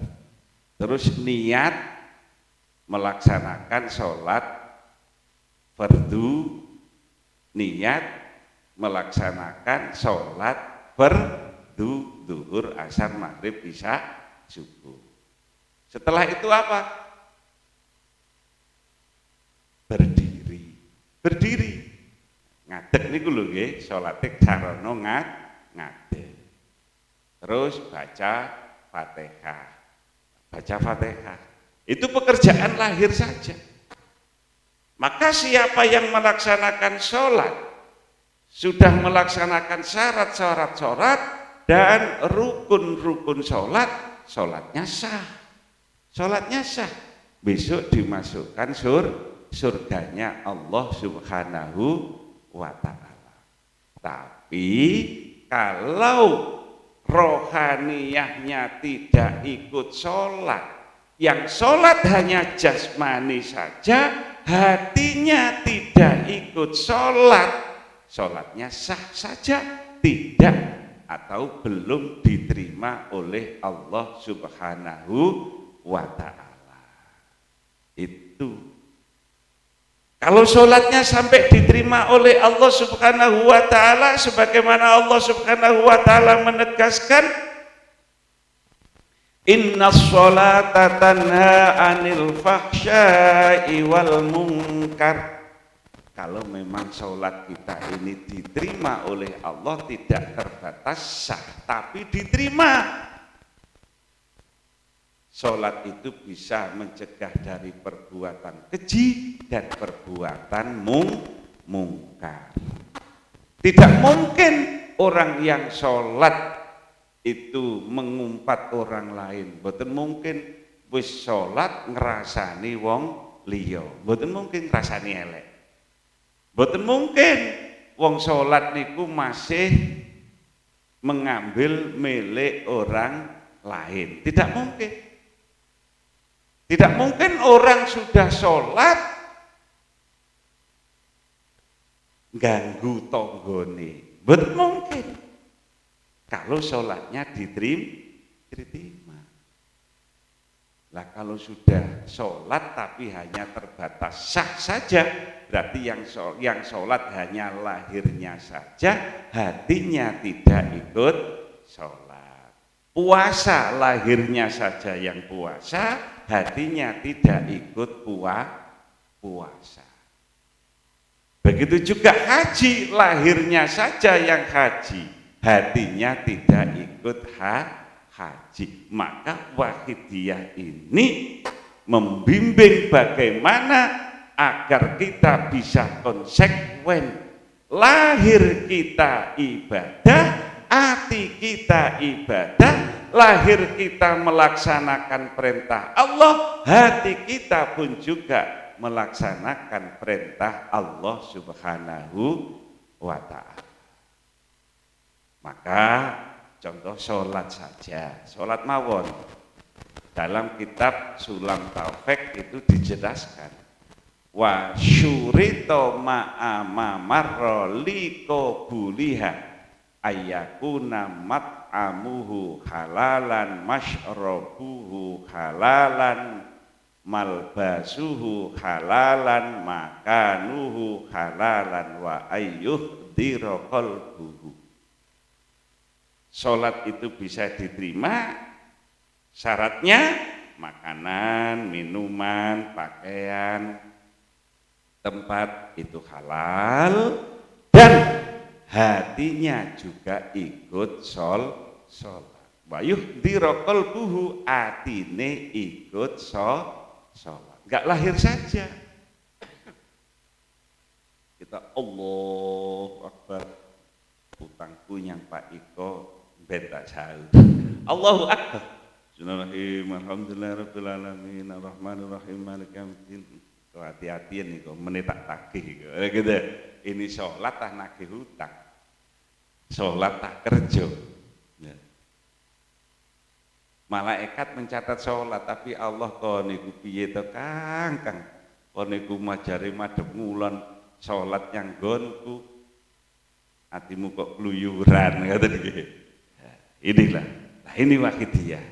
Terus niat melaksanakan sholat fardu, niat melaksanakan sholat fardu zuhur, asar, maghrib, isya, subuh. Setelah itu apa? Berdiri. Ngadeg niku lho nggih, salate sarana ngadeg. Terus baca Fatihah. Itu pekerjaan lahir saja. Maka siapa yang melaksanakan sholat sudah melaksanakan syarat-syarat sholat dan rukun-rukun sholat, sholatnya sah. Sholatnya sah. Besok dimasukkan surganya Allah Subhanahu wa ta'ala. Tapi kalau rohaniyahnya tidak ikut sholat, yang sholat hanya jasmani saja, hatinya tidak ikut sholat, sholatnya sah saja tidak atau belum diterima oleh Allah Subhanahu wa ta'ala. Itu kalau sholatnya sampai diterima oleh Allah Subhanahu wa ta'ala, sebagaimana Allah Subhanahu wa ta'ala menegaskan, inna sholata tanha anil fahsya'i wal munkar. Kalau memang sholat kita ini diterima oleh Allah, tidak terbatas sah, tapi diterima. Sholat itu bisa mencegah dari perbuatan keji dan perbuatan mungkar. Tidak mungkin orang yang sholat itu mengumpat orang lain, mboten mungkin. Wis sholat ngrasani wong liya, mboten mungkin ngrasani elek. Mboten mungkin wong sholat niku masih mengambil milik orang lain, tidak mungkin. Tidak mungkin orang sudah sholat ganggu tonggone, mboten mungkin. Kalau sholatnya diterima. Lah kalau sudah sholat tapi hanya terbatas sah saja, berarti yang sholat hanya lahirnya saja, hatinya tidak ikut sholat. Puasa lahirnya saja yang puasa, hatinya tidak ikut puasa. Begitu juga haji, lahirnya saja yang haji, hatinya tidak ikut haji. Maka Wahidiyah ini membimbing bagaimana agar kita bisa konsekuen. Lahir kita ibadah, hati kita ibadah, lahir kita melaksanakan perintah Allah, hati kita pun juga melaksanakan perintah Allah Subhanahu wa ta'ala. Maka contoh sholat saja, sholat mawon. Dalam kitab Sulam Taufik itu dijelaskan. Wa syurito ma'ama marro liko buliha ayakuna mat'amuhu halalan mashrobuhu halalan malbasuhu halalan makanuhu halalan wa ayyuh diraqalbuhu. Sholat itu bisa diterima syaratnya makanan, minuman, pakaian, tempat itu halal dan hatinya juga ikut sholat. Wa yuhdira qalbuhu, atine ikut sholat. Enggak lahir saja. Kita Allahu Akbar, utangku yang Pak Iko bentak jauh. Allahu Akbar. Bismillahirrahmanirrahim. Alhamdulillahirabbil alamin arrahmanirrahim maliki yaumiddin. Hati-hatian nih kok menit tak tagih gitu. Ini sholat tak nagih hutang. Sholat tak kerja. Ya. Malaikat mencatat sholat, tapi Allah kok niku piye to Kang? Kok niku majare madhep ngulon sholat yang gonku. Hatimu kok keluyuran ngoten nggih. Inilah. Nah, ini Wahidiyah.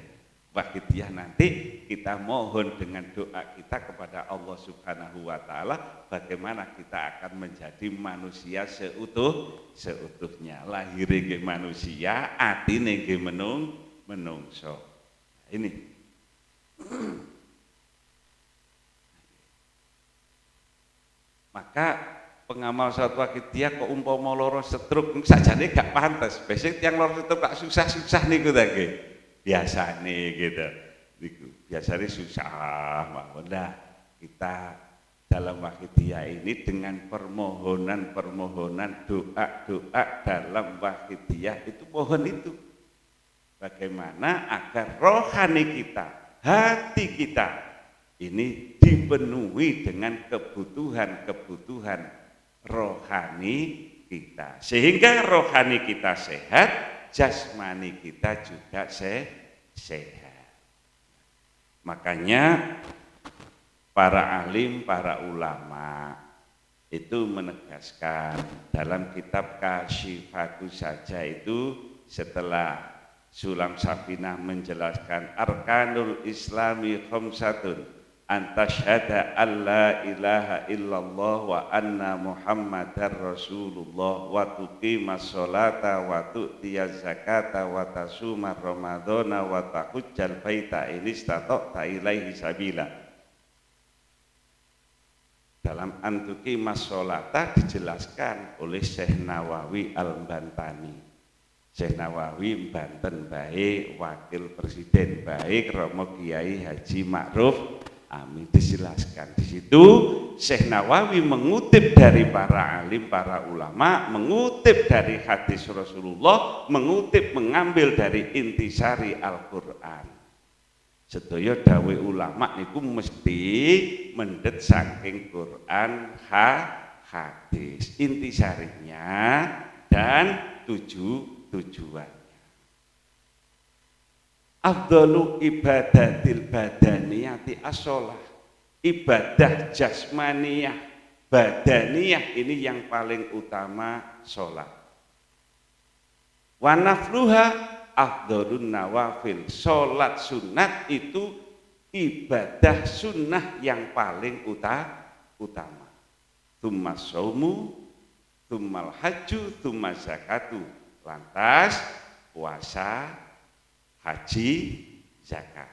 Wahidiyah nanti kita mohon dengan doa kita kepada Allah Subhanahu wa taala bagaimana kita akan menjadi manusia seutuhnya. Lahire nggih manusia, atine nggih menungso. Ini maka pengamal sholat Wahidiyah kok umpama lara stroke sajane gak pantes. Besok yang lara stroke gak susah-susah niku ta nggih. Biasane gitu. Niku biasane susah mawon. Nah, kita dalam Wahidiyah ini dengan permohonan-permohonan, doa-doa dalam Wahidiyah itu mohon itu. Bagaimana agar rohani kita, hati kita ini dipenuhi dengan kebutuhan-kebutuhan rohani kita. Sehingga rohani kita sehat, jasmani kita juga sehat. Makanya para alim, para ulama itu menegaskan dalam kitab Kasyifatus saja itu setelah Sulam Safinah menjelaskan arkanul islami khamsatun antasyhada alla ilaha illallah wa anna muhammadar rasulullah wa tuqimas sholata wa tu'tiyaz zakata wa tasuma ramadhana wa tahujjal baita in istata'ta ilaihi sabila. Dalam antuqimas sholata dijelaskan oleh Syekh Nawawi Al-Bantani. Syekh Nawawi Banten baik, wakil presiden baik, Romo Kiai Haji Ma'ruf Amin dijelaskan di situ. Syekh Nawawi mengutip dari para alim, para ulama, mengutip dari hadis Rasulullah, mengambil dari intisari Al-Qur'an. Sedaya dawe ulama niku mesti mendet saking Quran hadis, intisarinya dan tujuannya. Afdalu ibadatil badaniyati as-shalah. Ibadah jasmaniyah, badaniyah ini yang paling utama sholat. Wa nafluha afdalun nawafil. Sholat sunat itu ibadah sunnah yang paling utama. Tsumma shaumu, tsummal hajju, tsumma zakatu. Lantas puasa, haji, zakat.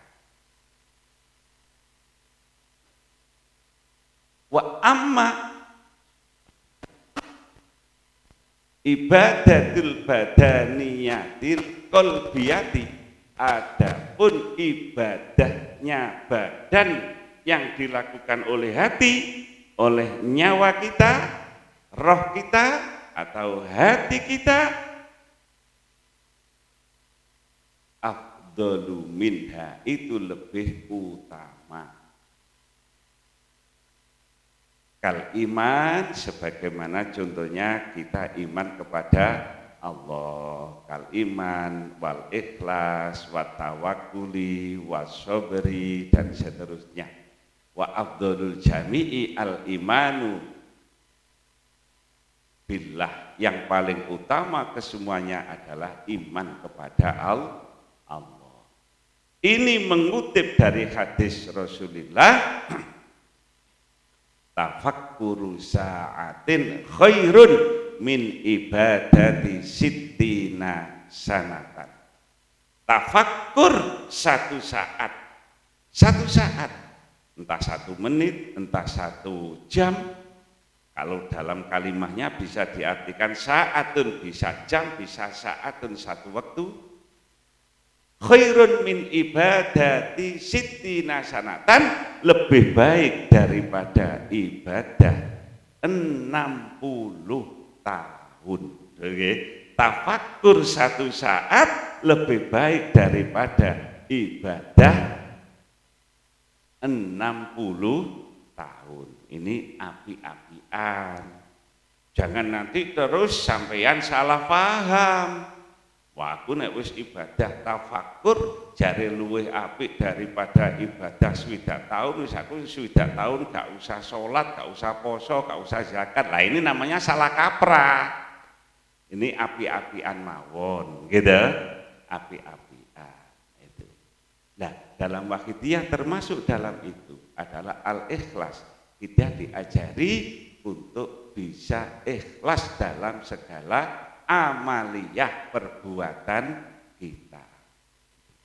Wa amma ibadatul badaniyatil qalbiyati, adapun ibadahnya badan yang dilakukan oleh hati, oleh nyawa kita, roh kita atau hati kita, afdalu minha, itu lebih utama. Kal iman, sebagaimana contohnya kita iman kepada Allah, kal iman wal ikhlas wa tawakkuli wa sabri dan seterusnya. Wa afdalul jami'i al imanu billah, yang paling utama kesemuanya adalah iman kepada Allah. Ini mengutip dari hadis Rasulullah, tafakkuru sa'atin khairun min ibadati sittina sanatan. Tafakkur satu saat, entah 1 menit, entah 1 jam. Kalau dalam kalimahnya bisa diartikan saatun, bisa jam, bisa saatun, 1 waktu. Khairun min ibadati sittina sanatan, lebih baik daripada ibadah 60 tahun. Oke. Tafakkur 1 saat lebih baik daripada ibadah 60 tahun. Ini api-apian. Jangan nanti terus sampeyan salah paham. Wah, aku nek wis ibadah tafakkur jare luwih apik daripada ibadah 60 tahun. Wis aku 60 tahun gak usah sholat, gak usah poso, gak usah zakat. Lah ini namanya salah kaprah. Ini api-apian mawon, gitu. Api-apian itu. Nah, dalam wakidiyah termasuk dalam itu adalah al-ikhlas. Kita diajari untuk bisa ikhlas dalam segala amaliyah perbuatan kita.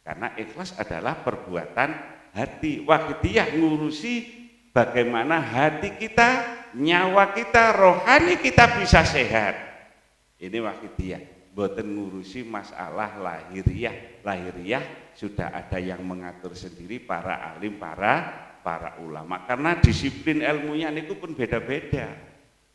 Karena ikhlas adalah perbuatan hati. Wakidiyah ngurusi bagaimana hati kita, nyawa kita, rohani kita bisa sehat. Ini wakidiyah. Boten ngurusi masalah lahiriah. Lahiriah sudah ada yang mengatur sendiri, para alim, para ulama. Karena disiplin ilmunya niku pun beda-beda.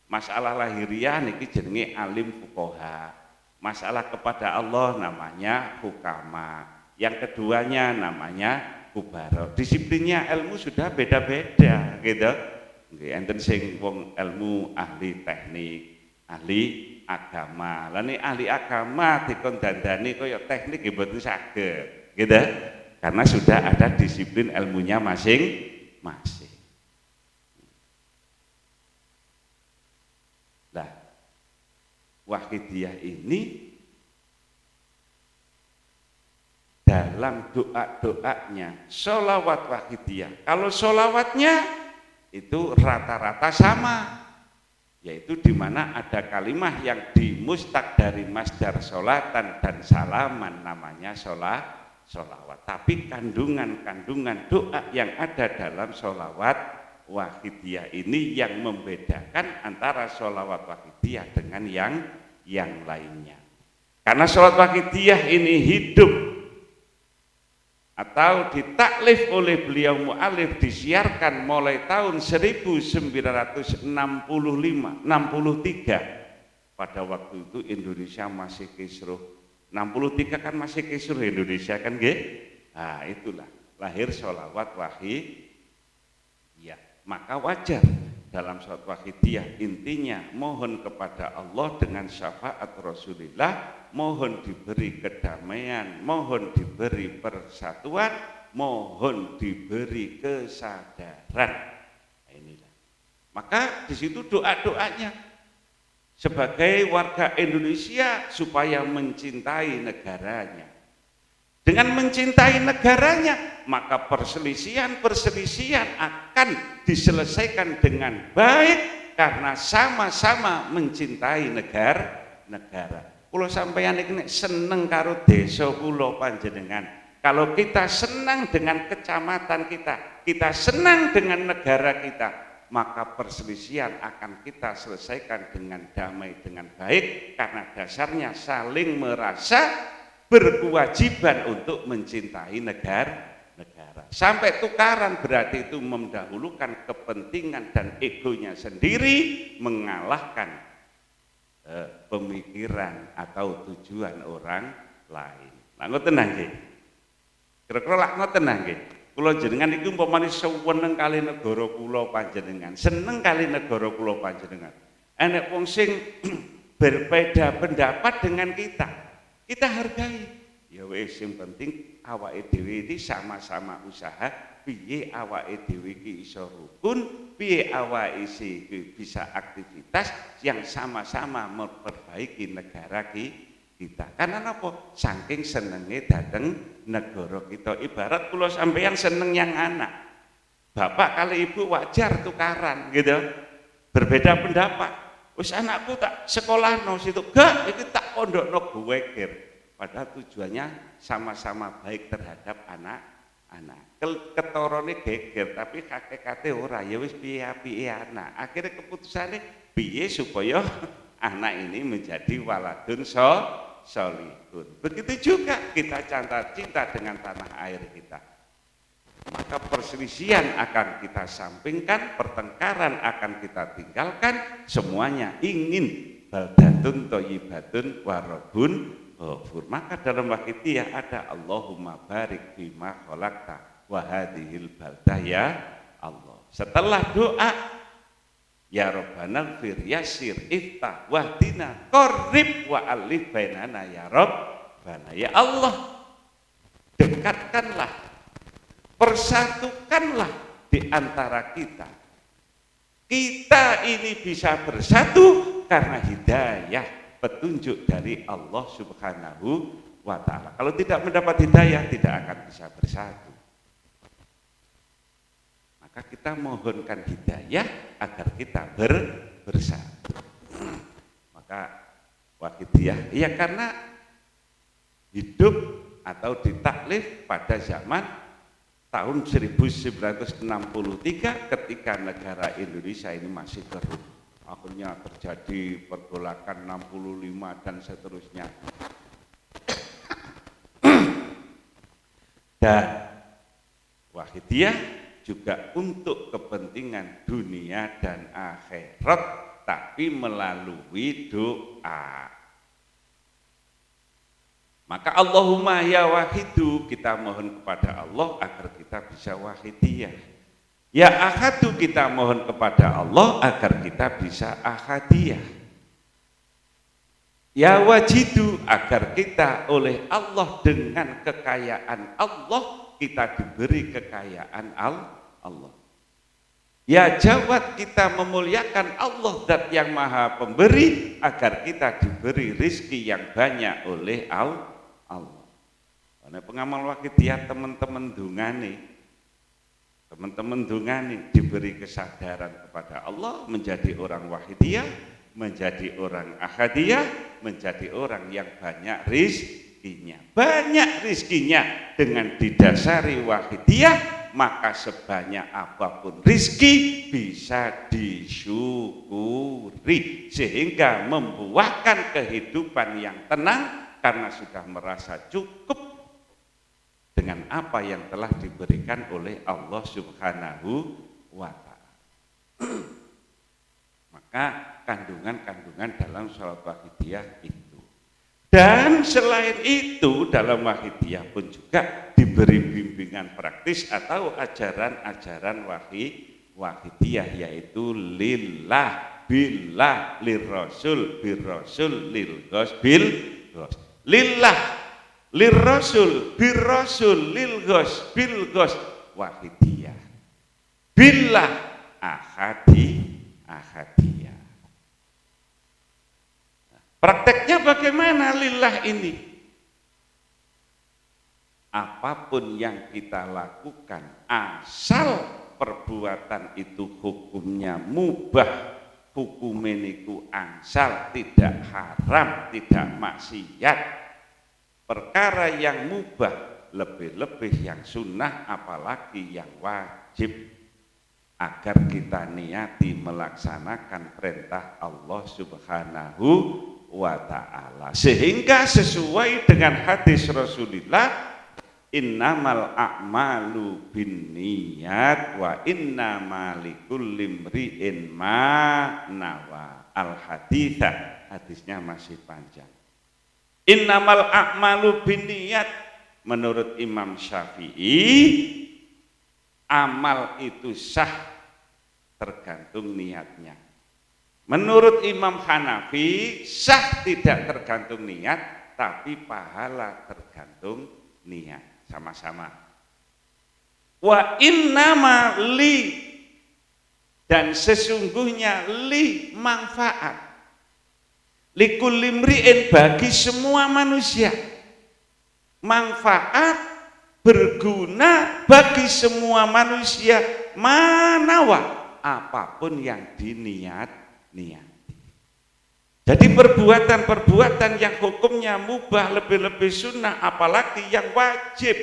Masalah lahiriah niki jenenge alim fuqaha. Masalah kepada Allah namanya hukama. Yang keduanya namanya kubaro. Disiplinnya ilmu sudah beda-beda, gitu. Nggih, enten sing wong ilmu ahli teknik, ahli agama. Lah nek ahli agama dikon dandani kaya teknik nggih mboten saged, gitu. Karena sudah ada disiplin ilmunya masing-masing. Nah, wakidiyah ini dalam doa-doanya sholawat wakidiyah. Kalau sholawatnya itu rata-rata sama, yaitu di mana ada kalimah yang dimustaq dari masdar sholatan dan salaman, namanya sholawat. Tapi kandungan-kandungan doa yang ada dalam sholawat wakidiyah ini yang membedakan antara sholawat wakidiyah dengan yang lainnya. Karena sholawat wakidiyah ini hidup atau ditaklif oleh beliau mu'alif, disiarkan mulai tahun 1963. Pada waktu itu Indonesia masih kisruh. 63 kan masih kisruh Indonesia kan nggih? Nah, itulah lahir sholawat wakidiyah. Maka wajar dalam sholawat wakidiyah intinya mohon kepada Allah dengan syafaat Rasulullah, mohon diberi kedamaian, mohon diberi persatuan, mohon diberi kesadaran. Nah, inilah. Maka di situ doa-doanya sebagai warga Indonesia supaya mencintai negaranya, Dengan mencintai negaranya, maka perselisihan-perselisihan akan diselesaikan dengan baik karena sama-sama mencintai negara. Kula sampeyan iki nek seneng karo desa kula panjenengan, kalau kita senang dengan kecamatan kita senang dengan negara kita, maka perselisihan akan kita selesaikan dengan damai, dengan baik, karena dasarnya saling merasa berkewajiban untuk mencintai negara. Sampai tukaran berarti itu mendahulukan kepentingan dan egonya sendiri, mengalahkan pemikiran atau tujuan orang lain. Lah ngoten nggih. Kira-kira lak ngoten nggih. Kula jenengan iki umpamane seneng kali negara kula panjenengan, seneng kali negara kula panjenengan. Enek wong sing berbeda pendapat dengan kita hargai. Ya wis sing penting awake dhewe iki sama-sama usaha piye awake dhewe iki iso rukun, piye awake iki bisa aktivitas yang sama-sama memperbaiki negara kita. Karena napa? Saking senenge dateng negara kita. Ibarat kula sampeyan seneng yang anak. Bapak kali ibu wajar tukaran gitu. Berbeda pendapat. Wis anakku tak sekolahno situ. Gak, iki tak pondokno geweger. Padahal tujuannya sama-sama baik terhadap anak-anak. Ketorone geger tapi hakikate ora, ya wis piye-piye anak. Akhirnya keputusannya piye supaya anak ini menjadi waladun solihun. Begitu juga kita cinta dengan tanah air kita. Maka perselisihan akan kita sampingkan, pertengkaran akan kita tinggalkan, semuanya ingin baldatun thayyibatun warabun ghafur. Maka dalam wakitiyah ada Allahumma barik bima khalaqta wa hadhil baldah ya Allah. Setelah doa ya Rabbana fir yasir iftah wahdina qarrib wa alif bainana ya Rabbana. Ya Allah, dekatkanlah, persatukanlah di antara kita. Kita ini bisa bersatu karena hidayah, petunjuk dari Allah Subhanahu wa ta'ala. Kalau tidak mendapat hidayah, tidak akan bisa bersatu. Maka kita mohonkan hidayah agar kita bersatu. Maka wakidiyah, ya karena hidup atau ditaklif pada zaman tahun 1963 ketika negara Indonesia ini masih keruh. Akhirnya terjadi pergolakan 65 dan seterusnya. Dan wahidiyah juga untuk kepentingan dunia dan akhirat, tapi melalui doa. Maka Allahumma ya wahidu, kita mohon kepada Allah agar kita bisa wahidiyah. Ya ahadu, kita mohon kepada Allah agar kita bisa ahadiyah. Ya wajidu, agar kita oleh Allah dengan kekayaan Allah kita diberi kekayaan Allah. Ya jawad, kita memuliakan Allah zat yang maha pemberi agar kita diberi rizki yang banyak oleh Allah. Karena pengamal wakidiyah teman-teman dungane diberi kesadaran kepada Allah, menjadi orang wahidiyah, menjadi orang ahadiyah, menjadi orang yang banyak rizkinya. Banyak rizkinya dengan didasari wahidiyah, maka sebanyak apapun rizki bisa disyukuri sehingga membuahkan kehidupan yang tenang karena sudah merasa cukup dengan apa yang telah diberikan oleh Allah Subhanahu wa ta'ala. Maka kandungan-kandungan dalam sholat wahidiyah itu. Dan selain itu dalam wahidiyah pun juga diberi bimbingan praktis atau ajaran-ajaran wahidiyah, yaitu lillah, billah, lirrasul, birrasul, lilghos, bilghos. Lillah, lirrasul, birrasul, lilghos, bilghos, wahidiyah. Billah, ahadiyah. Prakteknya bagaimana lillah ini? apapun yang kita lakukan asal perbuatan itu hukumnya mubah, hukume niku angsal tidak haram, tidak maksiat. Perkara yang mubah, lebih-lebih yang sunnah, apalagi yang wajib, agar kita niati melaksanakan perintah Allah Subhanahu wa ta'ala, sehingga sesuai dengan hadis Rasulullah, innamal a'malu binniyat wa innama likulli imri'in ma nawa. Al haditsah, hadisnya masih panjang. Innamal a'malu binniyat, menurut Imam Syafi'i amal itu sah tergantung niatnya. Menurut Imam Hanafi sah tidak tergantung niat, tapi pahala tergantung niat. Sama-sama. Wa innama li, dan sesungguhnya li manfaat, likulli imri'in, bagi semua manusia, manfaat berguna bagi semua manusia, manawa, apapun yang diniat-niati. Jadi perbuatan-perbuatan yang hukumnya mubah, lebih-lebih sunnah, apalagi yang wajib,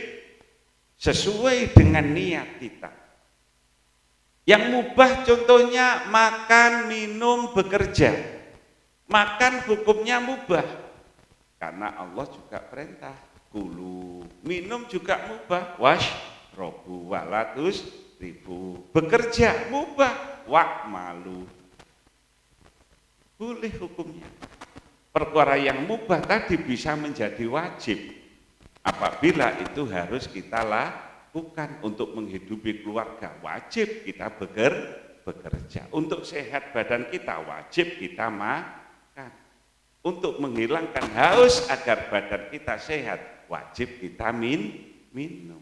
sesuai dengan niat kita. Yang mubah contohnya makan, minum, bekerja. Makan hukumnya mubah, karena Allah juga perintah kulu. Minum juga mubah, washrobu walatus ribu. Bekerja mubah, wa'malu, boleh hukumnya. Perkara yang mubah tadi bisa menjadi wajib apabila itu harus kita lakukan. Untuk menghidupi keluarga wajib kita bekerja. Untuk sehat badan kita wajib kita makan. Untuk menghilangkan haus agar badan kita sehat wajib kita minum.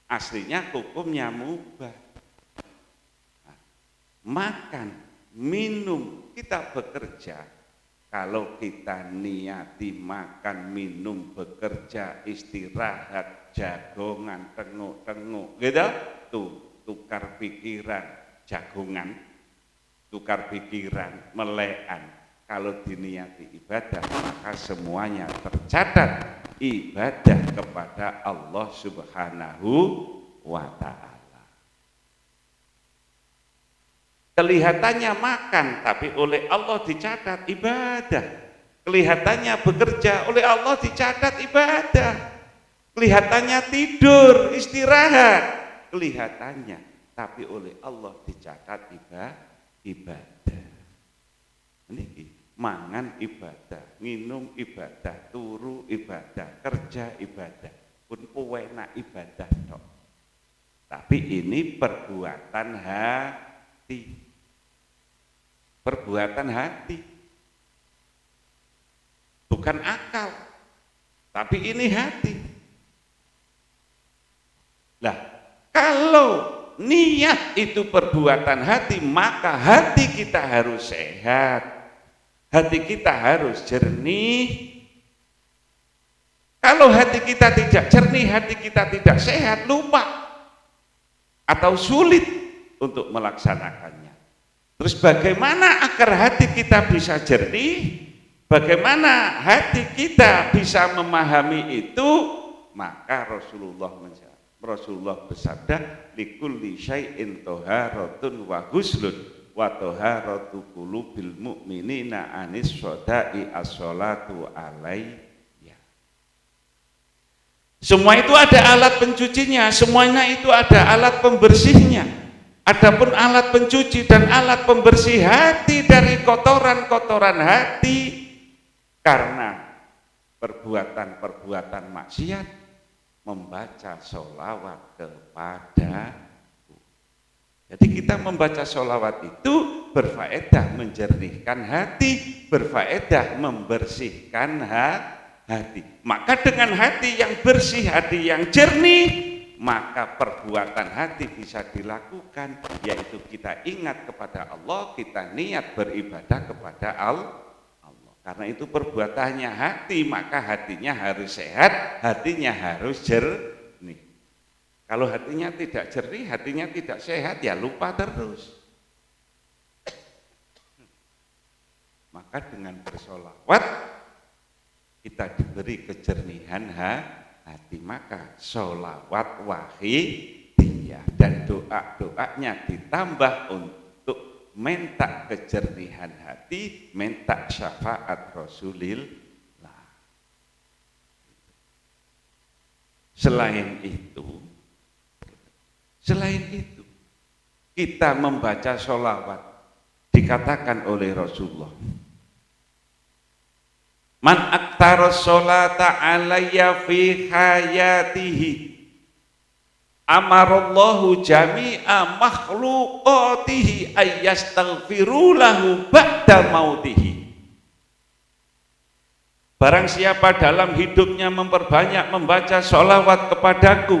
Aslinya hukumnya mubah. Nah, makan, minum, kita bekerja. Kalau kita niati makan, minum, bekerja, istirahat, jagongan, tenguk-tenguk, gitu, tuh tukar pikiran, jagongan, tukar pikiran, melekan. Kalau diniati ibadah, maka semuanya tercatat ibadah kepada Allah Subhanahu wa ta'ala. Kelihatannya makan, tapi oleh Allah dicatat ibadah. Kelihatannya bekerja, oleh Allah dicatat ibadah. Kelihatannya tidur, istirahat, kelihatannya, tapi oleh Allah dicatat ibadah. Ini mangan ibadah, minum ibadah, turu ibadah, kerja ibadah, pun enak ibadah tok. Tapi ini perbuatan hati. Perbuatan hati, bukan akal, tapi ini hati. Nah, kalau niat itu perbuatan hati, maka hati kita harus sehat, hati kita harus jernih. Kalau hati kita tidak jernih, hati kita tidak sehat, lupa atau sulit untuk melaksanakannya. Terus bagaimana agar hati kita bisa jernih? Bagaimana hati kita bisa memahami itu? Maka Rasulullah bersabda, likulli syai'in toharatun wa huslun wa toharatu qulubil mu'minina anis sodai as-sholatu alaiya. Semua itu ada alat pencucinya, semuanya itu ada alat pembersihnya. Adapun alat pencuci dan alat pembersih hati dari kotoran-kotoran hati karena perbuatan-perbuatan maksiat, membaca sholawat kepadaku. Jadi kita membaca sholawat itu berfaedah menjernihkan hati, berfaedah membersihkan hati. Maka dengan hati yang bersih, hati yang jernih, maka perbuatan hati bisa dilakukan, yaitu kita ingat kepada Allah, kita niat beribadah kepada Allah. Karena itu perbuatannya hati, maka hatinya harus sehat, hatinya harus jernih. Kalau hatinya tidak jernih, hatinya tidak sehat, ya lupa terus. Maka dengan bersolawat kita diberi kejernihan hati. Maka solawat wahidiyah dan doa-doanya ditambah untuk minta kejernihan hati, minta syafaat Rasulillah. Selain itu kita membaca sholawat, dikatakan oleh Rasulullah, man aktara sholata alayya fi hayatihi amarallahu jami'a makhluqatihi ayyastaghfiru lahu ba'da mautihi. Barang siapa dalam hidupnya memperbanyak membaca sholawat kepadaku,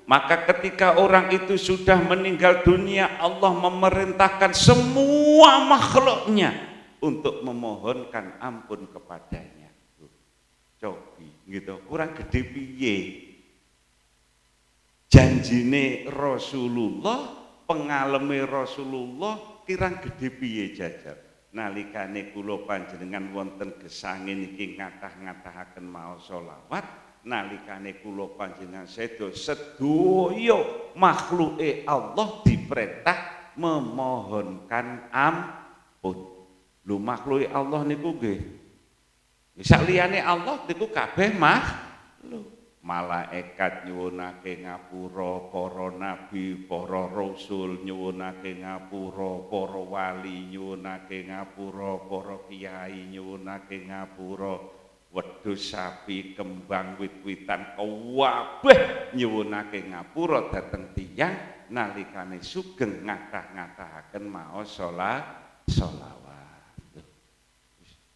maka ketika orang itu sudah meninggal dunia, Allah memerintahkan semua makhluknya untuk memohonkan ampun kepadanya. Cobi gitu, kurang gede piye janjine Rasulullah, pengaleme Rasulullah, kirang gede piye jajar. Nalikane kula panjenengan wonten gesange niki ngatah-ngatahaken maos selawat, nalikane kula panjenengan sedo sedaya makhluke Allah diperintah memohonkan ampun. Lho makhluke Allah niku nggih sak liyane Allah niku kabeh makhluk. Malaikat nyuwunake ngapura, para nabi, para rasul nyuwunake ngapura, para wali nyuwunake ngapura, para kiai nyuwunake ngapura, wedhus sapi kembang wit-witan kabeh nyuwunake ngapura dhateng tiyang nalikane sugeng ngatah-ngatahaken maos sholawat.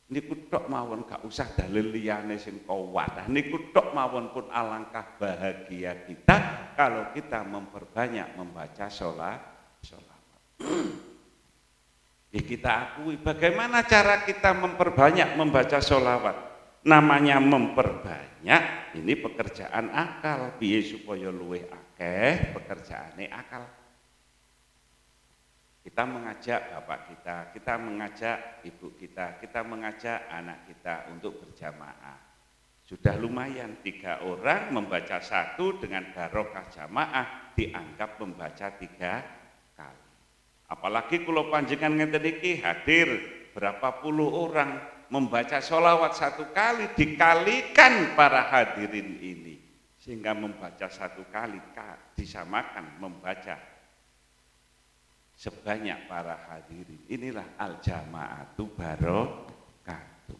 Niku tok mawon gak usah dalil liyane sing kuwat. Niku tok mawon pun alangkah bahagia kita kalau kita memperbanyak membaca sholawat. Ya kita akui bagaimana cara kita memperbanyak membaca sholawat. Namanya memperbanyak, ini pekerjaan akal. Piye supaya luwih akeh pekerjaane akal. Kita mengajak bapak kita mengajak ibu kita mengajak anak kita untuk berjamaah. Sudah lumayan 3 orang membaca 1 dengan barokah jamaah dianggap membaca 3 kali. Apalagi kula panjenengan ngeten iki hadir berapa puluh orang membaca sholawat 1 kali dikalikan para hadirin ini sehingga membaca 1 kali disamakan membaca sebanyak para hadirin. Inilah al-jamaatu barokatuh.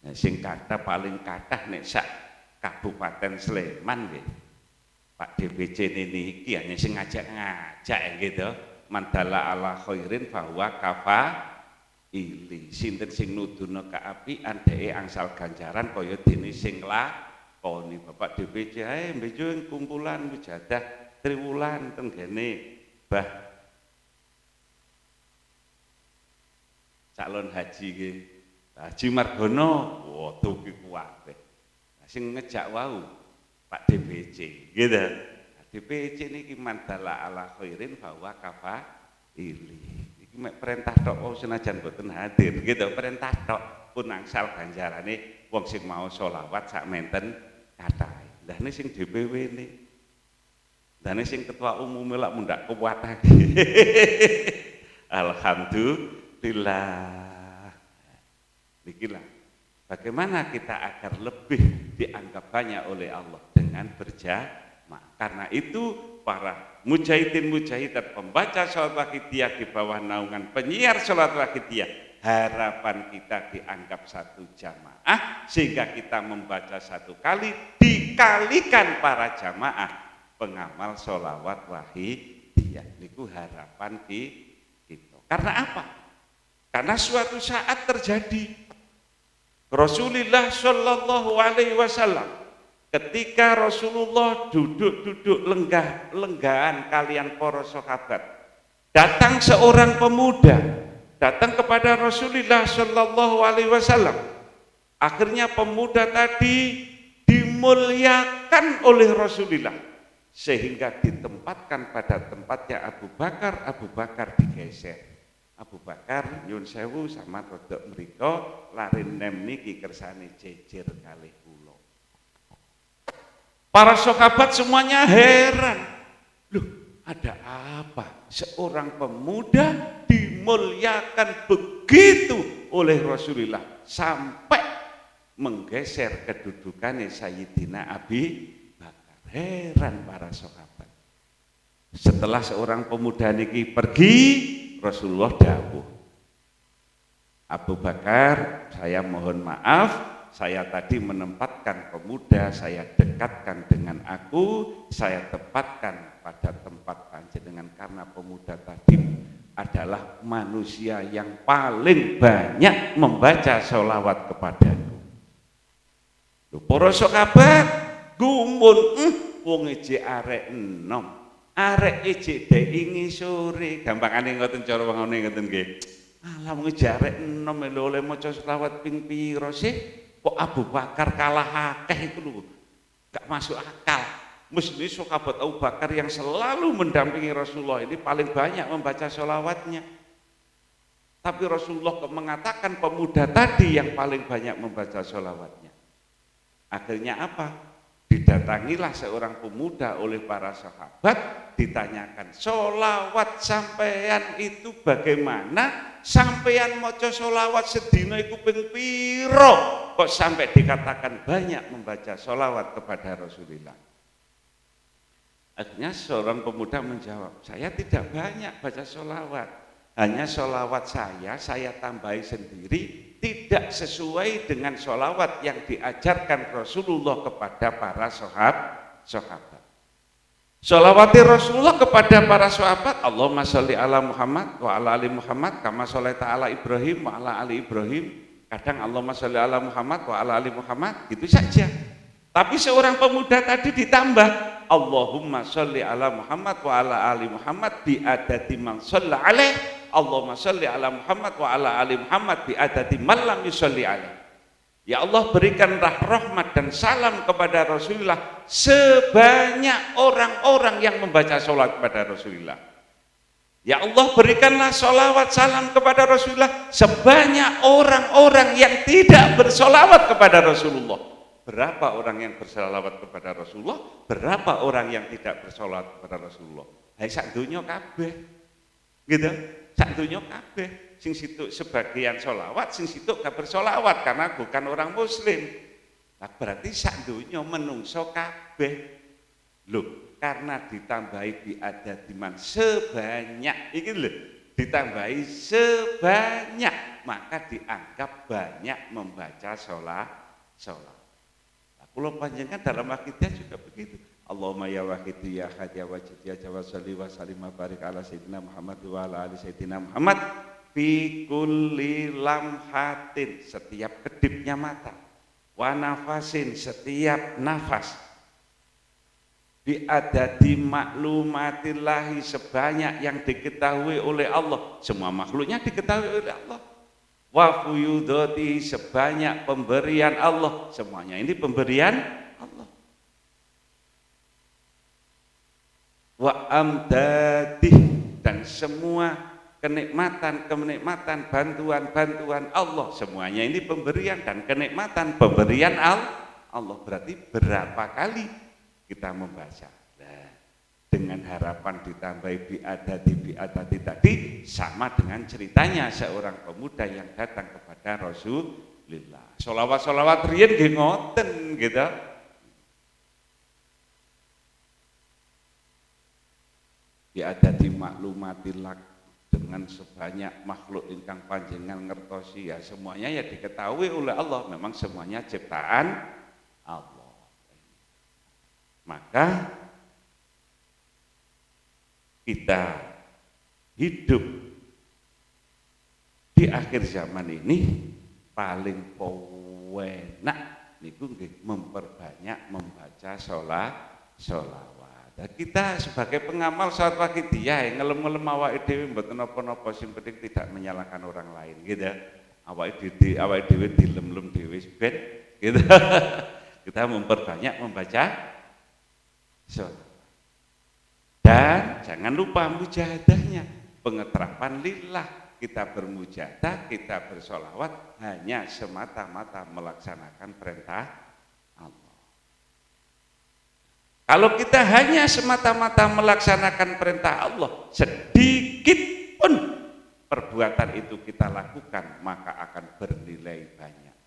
Nah, sing kata paling kathah nek sak Kabupaten Sleman nggih. Pak DPC niki iki hanya sing ngajak gitu. Mandala ala khairin bahwa kafa ili. Sinten sing nuduhna kaapian dheke angsal ganjaran kaya dene sing lakoni. Bapak DPC ae mbejo kumpulan wijadah triwulan teng gene Mbah calon haji nggih. Haji Margono, waduh ki kuwate. Sing ngejak wau Pak DPC, gitu. DPC niki mandala ala khairin bahwa kafa ili. Iki mek perintah tok senajan boten hadir, gitu. Perintah tok pun angsal ganjarane wong sing mau sholawat sak menten kathah. Lah ini sing DPW ini. Dan sing ketua umum lak mundak kuwatake. Alhamdulillah. Bikilah bagaimana kita agar lebih dianggap banyak oleh Allah dengan berjamaah. Karena itu para mujahidin-mujahidat pembaca sholat wahidiyah di bawah naungan penyiar sholat wahidiyah, harapan kita dianggap 1 jamaah sehingga kita membaca 1 kali dikalikan para jamaah pengamal sholawat wahidiyah. Niku harapan kita. Karena apa? Karena suatu saat terjadi Rasulullah Shallallahu Alaihi Wasallam ketika Rasulullah duduk lenggahan kalian para sahabat, datang seorang pemuda datang kepada Rasulullah Shallallahu Alaihi Wasallam. Akhirnya pemuda tadi dimuliakan oleh Rasulullah sehingga ditempatkan pada tempatnya Abu Bakar. Abu Bakar digeser. Abu Bakar nyun sewu sama rodok mriko lari nem niki kersane jejer kalih kula. Para sahabat semuanya heran. Loh, ada apa? Seorang pemuda dimuliakan begitu oleh Rasulullah sampai menggeser kedudukannya Sayyidina Abi Bakar. Heran para sahabat. Setelah seorang pemuda niki pergi, Rasulullah dawuh, Abu Bakar, saya mohon maaf, saya tadi menempatkan pemuda, saya dekatkan dengan aku, saya tempatkan pada tempat panjenengan karena pemuda tadi adalah manusia yang paling banyak membaca sholawat kepadaku. Para sahabat gumun, wong ije arek enom. Arek ijik deingi sore, gampangane ngoten cara wangone ngoten nggih. Alah wong ijik arek enom lho oleh maca selawat ping pira sih? Kok Abu Bakar kalah akeh iku lho. Gak masuk akal. Mesti sahabat Abu Bakar yang selalu mendampingi Rasulullah ini paling banyak membaca sholawatnya. Tapi Rasulullah mengatakan pemuda tadi yang paling banyak membaca sholawatnya. Akhirnya apa? Didatangilah seorang pemuda oleh para sahabat, ditanyakan, sholawat sampean itu bagaimana? Sampean maca sholawat sedina iku ping pira? Kok sampai dikatakan banyak membaca sholawat kepada Rasulullah? Akhirnya seorang pemuda menjawab, saya tidak banyak baca sholawat, hanya sholawat saya tambahi sendiri, tidak sesuai dengan sholawat yang diajarkan Rasulullah kepada para sahabat. Sholawat Rasulullah kepada para sahabat, Allahumma sholli ala Muhammad wa ala ali Muhammad kama sholaita ala Ibrahim wa ala ali Ibrahim. Kadang Allahumma sholli ala Muhammad wa ala ali Muhammad, gitu saja. Tapi seorang pemuda tadi ditambah Allahumma sholli ala Muhammad wa ala ali Muhammad bi adati man shalla alaih. Allahumma sholli ala Muhammad wa ala ali Muhammad bi adati man lam yusolli alaih. Ya Allah, berikanlah rahmat dan salam kepada Rasulullah sebanyak orang-orang yang membaca sholat kepada Rasulullah. Ya Allah, berikanlah sholawat salam kepada Rasulullah sebanyak orang-orang yang tidak bersolawat kepada Rasulullah. Berapa orang yang bersolawat kepada Rasulullah? Berapa orang yang tidak bersolawat kepada Rasulullah? Hai sak donya kabeh. Gitu. Sak donya kabeh, sing situ sebagian sholawat, sing situ gak bersolawat karena bukan orang muslim. Nah, berarti sak donya menungso kabeh. Loh, karena ditambahi biadatiman sebanyak, iki lho, ditambahi sebanyak, maka dianggap banyak membaca sholat. Nah, kula panjenengan dalam akidah juga begitu. Allahumma ya wahidu ya ahad ya wajid ya jawad sholli wa sallim wa barik ala sayyidina Muhammad wa ala ali sayyidina Muhammad fi kulli lamhatin, setiap kedipnya mata, wa nafasin, setiap nafas, bi adadi maklumatillahi, sebanyak yang diketahui oleh Allah, semua makhluknya diketahui oleh Allah, wa fuyudati, sebanyak pemberian Allah, semuanya ini pemberian Allah, wa amdadih, dan semua kenikmatan, bantuan Allah, semuanya ini pemberian dan kenikmatan pemberian Allah. Berarti berapa kali kita membaca? Nah, dengan harapan ditambahi biadati tadi sama dengan ceritanya seorang pemuda yang datang kepada Rasulullah. Sholawat riyen nggih ngoten gitu. Biadati maklumatillah, dengan sebanyak makhluk ingkang panjenengan ngertosi, ya semuanya ya diketahui oleh Allah, memang semuanya ciptaan Allah. Maka kita hidup di akhir zaman ini paling penak niku nggih memperbanyak membaca sholawat. Kita sebagai pengamal salat wakidiyah ngelem-ngelem awake dhewe mboten napa-napa, sing penting tidak menyalahkan orang lain gitu. Awake dhewe dilem-lem dhewe ben gitu. Kita memperbanyak membaca salat. Dan jangan lupa mujahadahnya, pengeterapan lillah. Kita bermujahadah, kita bersolawat hanya semata-mata melaksanakan perintah Allah. Kalau kita hanya semata-mata melaksanakan perintah Allah, sedikit pun perbuatan itu kita lakukan, maka akan bernilai banyak.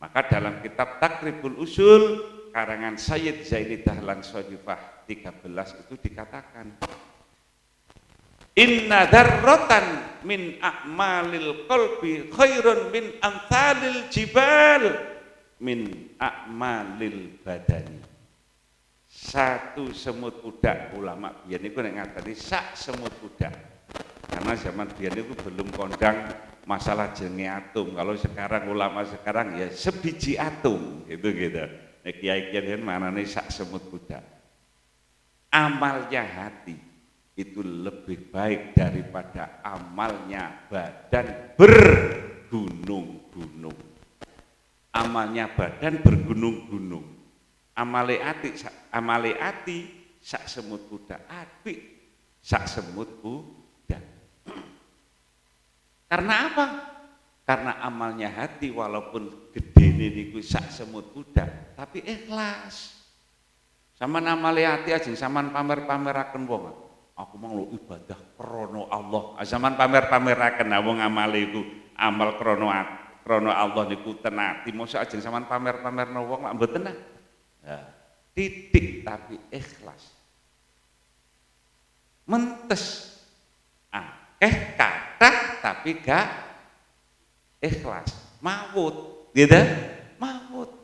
Maka dalam kitab Takribul Usul karangan Sayyid Zaini Dahlan Sodifah 13 itu dikatakan, inna darrotan min a'malil qalbi khairun min amthalil jibal min a'malil badani. Satu semut udak, ulama biyen niku nek ngateni sak semut udak. Karena zaman biyen itu belum kondang masalah jenenge atom. Kalau sekarang ulama sekarang ya sebiji atom gitu. Nek kiai-kiai manane sak semut udak. Amalnya hati itu lebih baik daripada amalnya badan bergunung-gunung. Amalnya badan bergunung-gunung. Amale ati sak semut kuda, apik sak semut kuda. Karena apa? Karena amalnya hati walaupun gedene niku sak semut kuda, tapi ikhlas. Sampeyan amale ati ajeng sampean pamer-pameraken wong. Aku mau lo ibadah krono Allah. Zaman pamer-pameraken wong amale iku amal krono Allah niku tenati. Mosok ajeng sampean pamer-pamerno wong lak mboten nah. Titik tapi ikhlas. Mentes akeh kathah tapi gak ikhlas. Maut, gitu? Maut.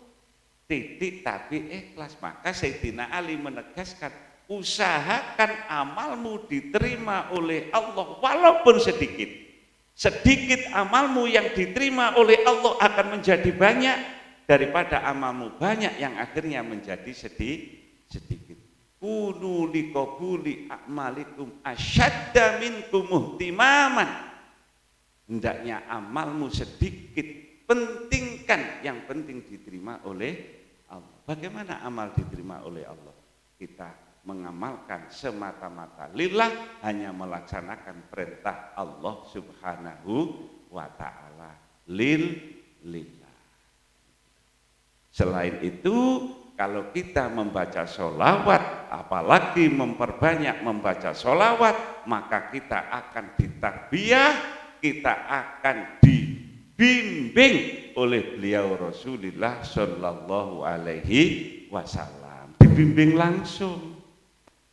Titik tapi ikhlas. Maka Sayyidina Ali menegaskan, usahakan amalmu diterima oleh Allah walaupun sedikit. Sedikit amalmu yang diterima oleh Allah akan menjadi banyak daripada amalmu banyak yang akhirnya menjadi sedikit. Kunu liqabuli a'malikum asyadda minkum muhtimaman. Hendaknya amalmu sedikit, pentingkan yang penting diterima oleh Allah. Bagaimana amal diterima oleh Allah? Kita mengamalkan semata-mata lillah, hanya melaksanakan perintah Allah Subhanahu wa ta'ala lillah. Selain itu, kalau kita membaca sholawat, apalagi memperbanyak membaca sholawat, maka kita akan ditarbiyah, kita akan dibimbing oleh beliau Rasulullah Shallallahu Alaihi Wasallam. Dibimbing langsung.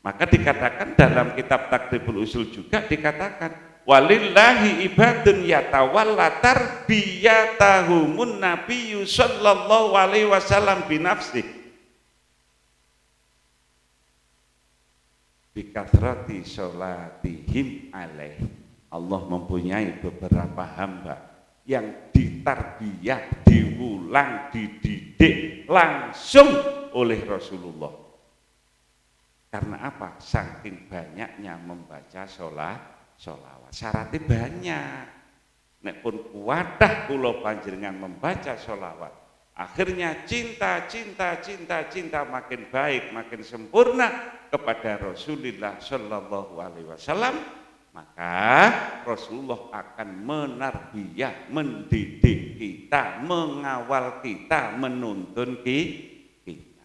Maka dikatakan dalam kitab Takribul Usul juga dikatakan, walillahi ibadun yatawalla tarbiyatahumun nabiyyu sallallahu alaihi wasallam binafsih bikathrati sholatihim alaih. Allah mempunyai beberapa hamba yang ditarbiyah, diulang, dididik langsung oleh Rasulullah. Karena apa? Saking banyaknya membaca sholawat. Syaratnya banyak. Nek pun kuwadah kula panjenengan membaca sholawat, akhirnya cinta makin baik, makin sempurna kepada Rasulullah Shallallahu Alaihi Wasallam, maka Rasulullah akan menarbiyah, mendidik kita, mengawal kita, menuntun kita.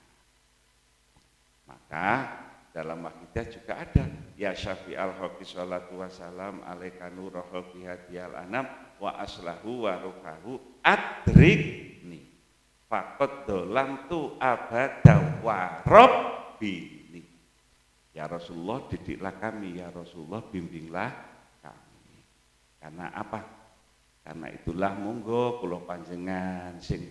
Maka dalam akidah juga ada, ya syafi'al haqi sholatu wassalam alaika nurul haqi hadiyal anam wa aslahu wa rukahu adrikni faqad dolam tu abada wa rabbini. Ya Rasulullah, didiklah kami, ya Rasulullah bimbinglah kami. Karena apa? Karena itulah monggo kula panjenengan sing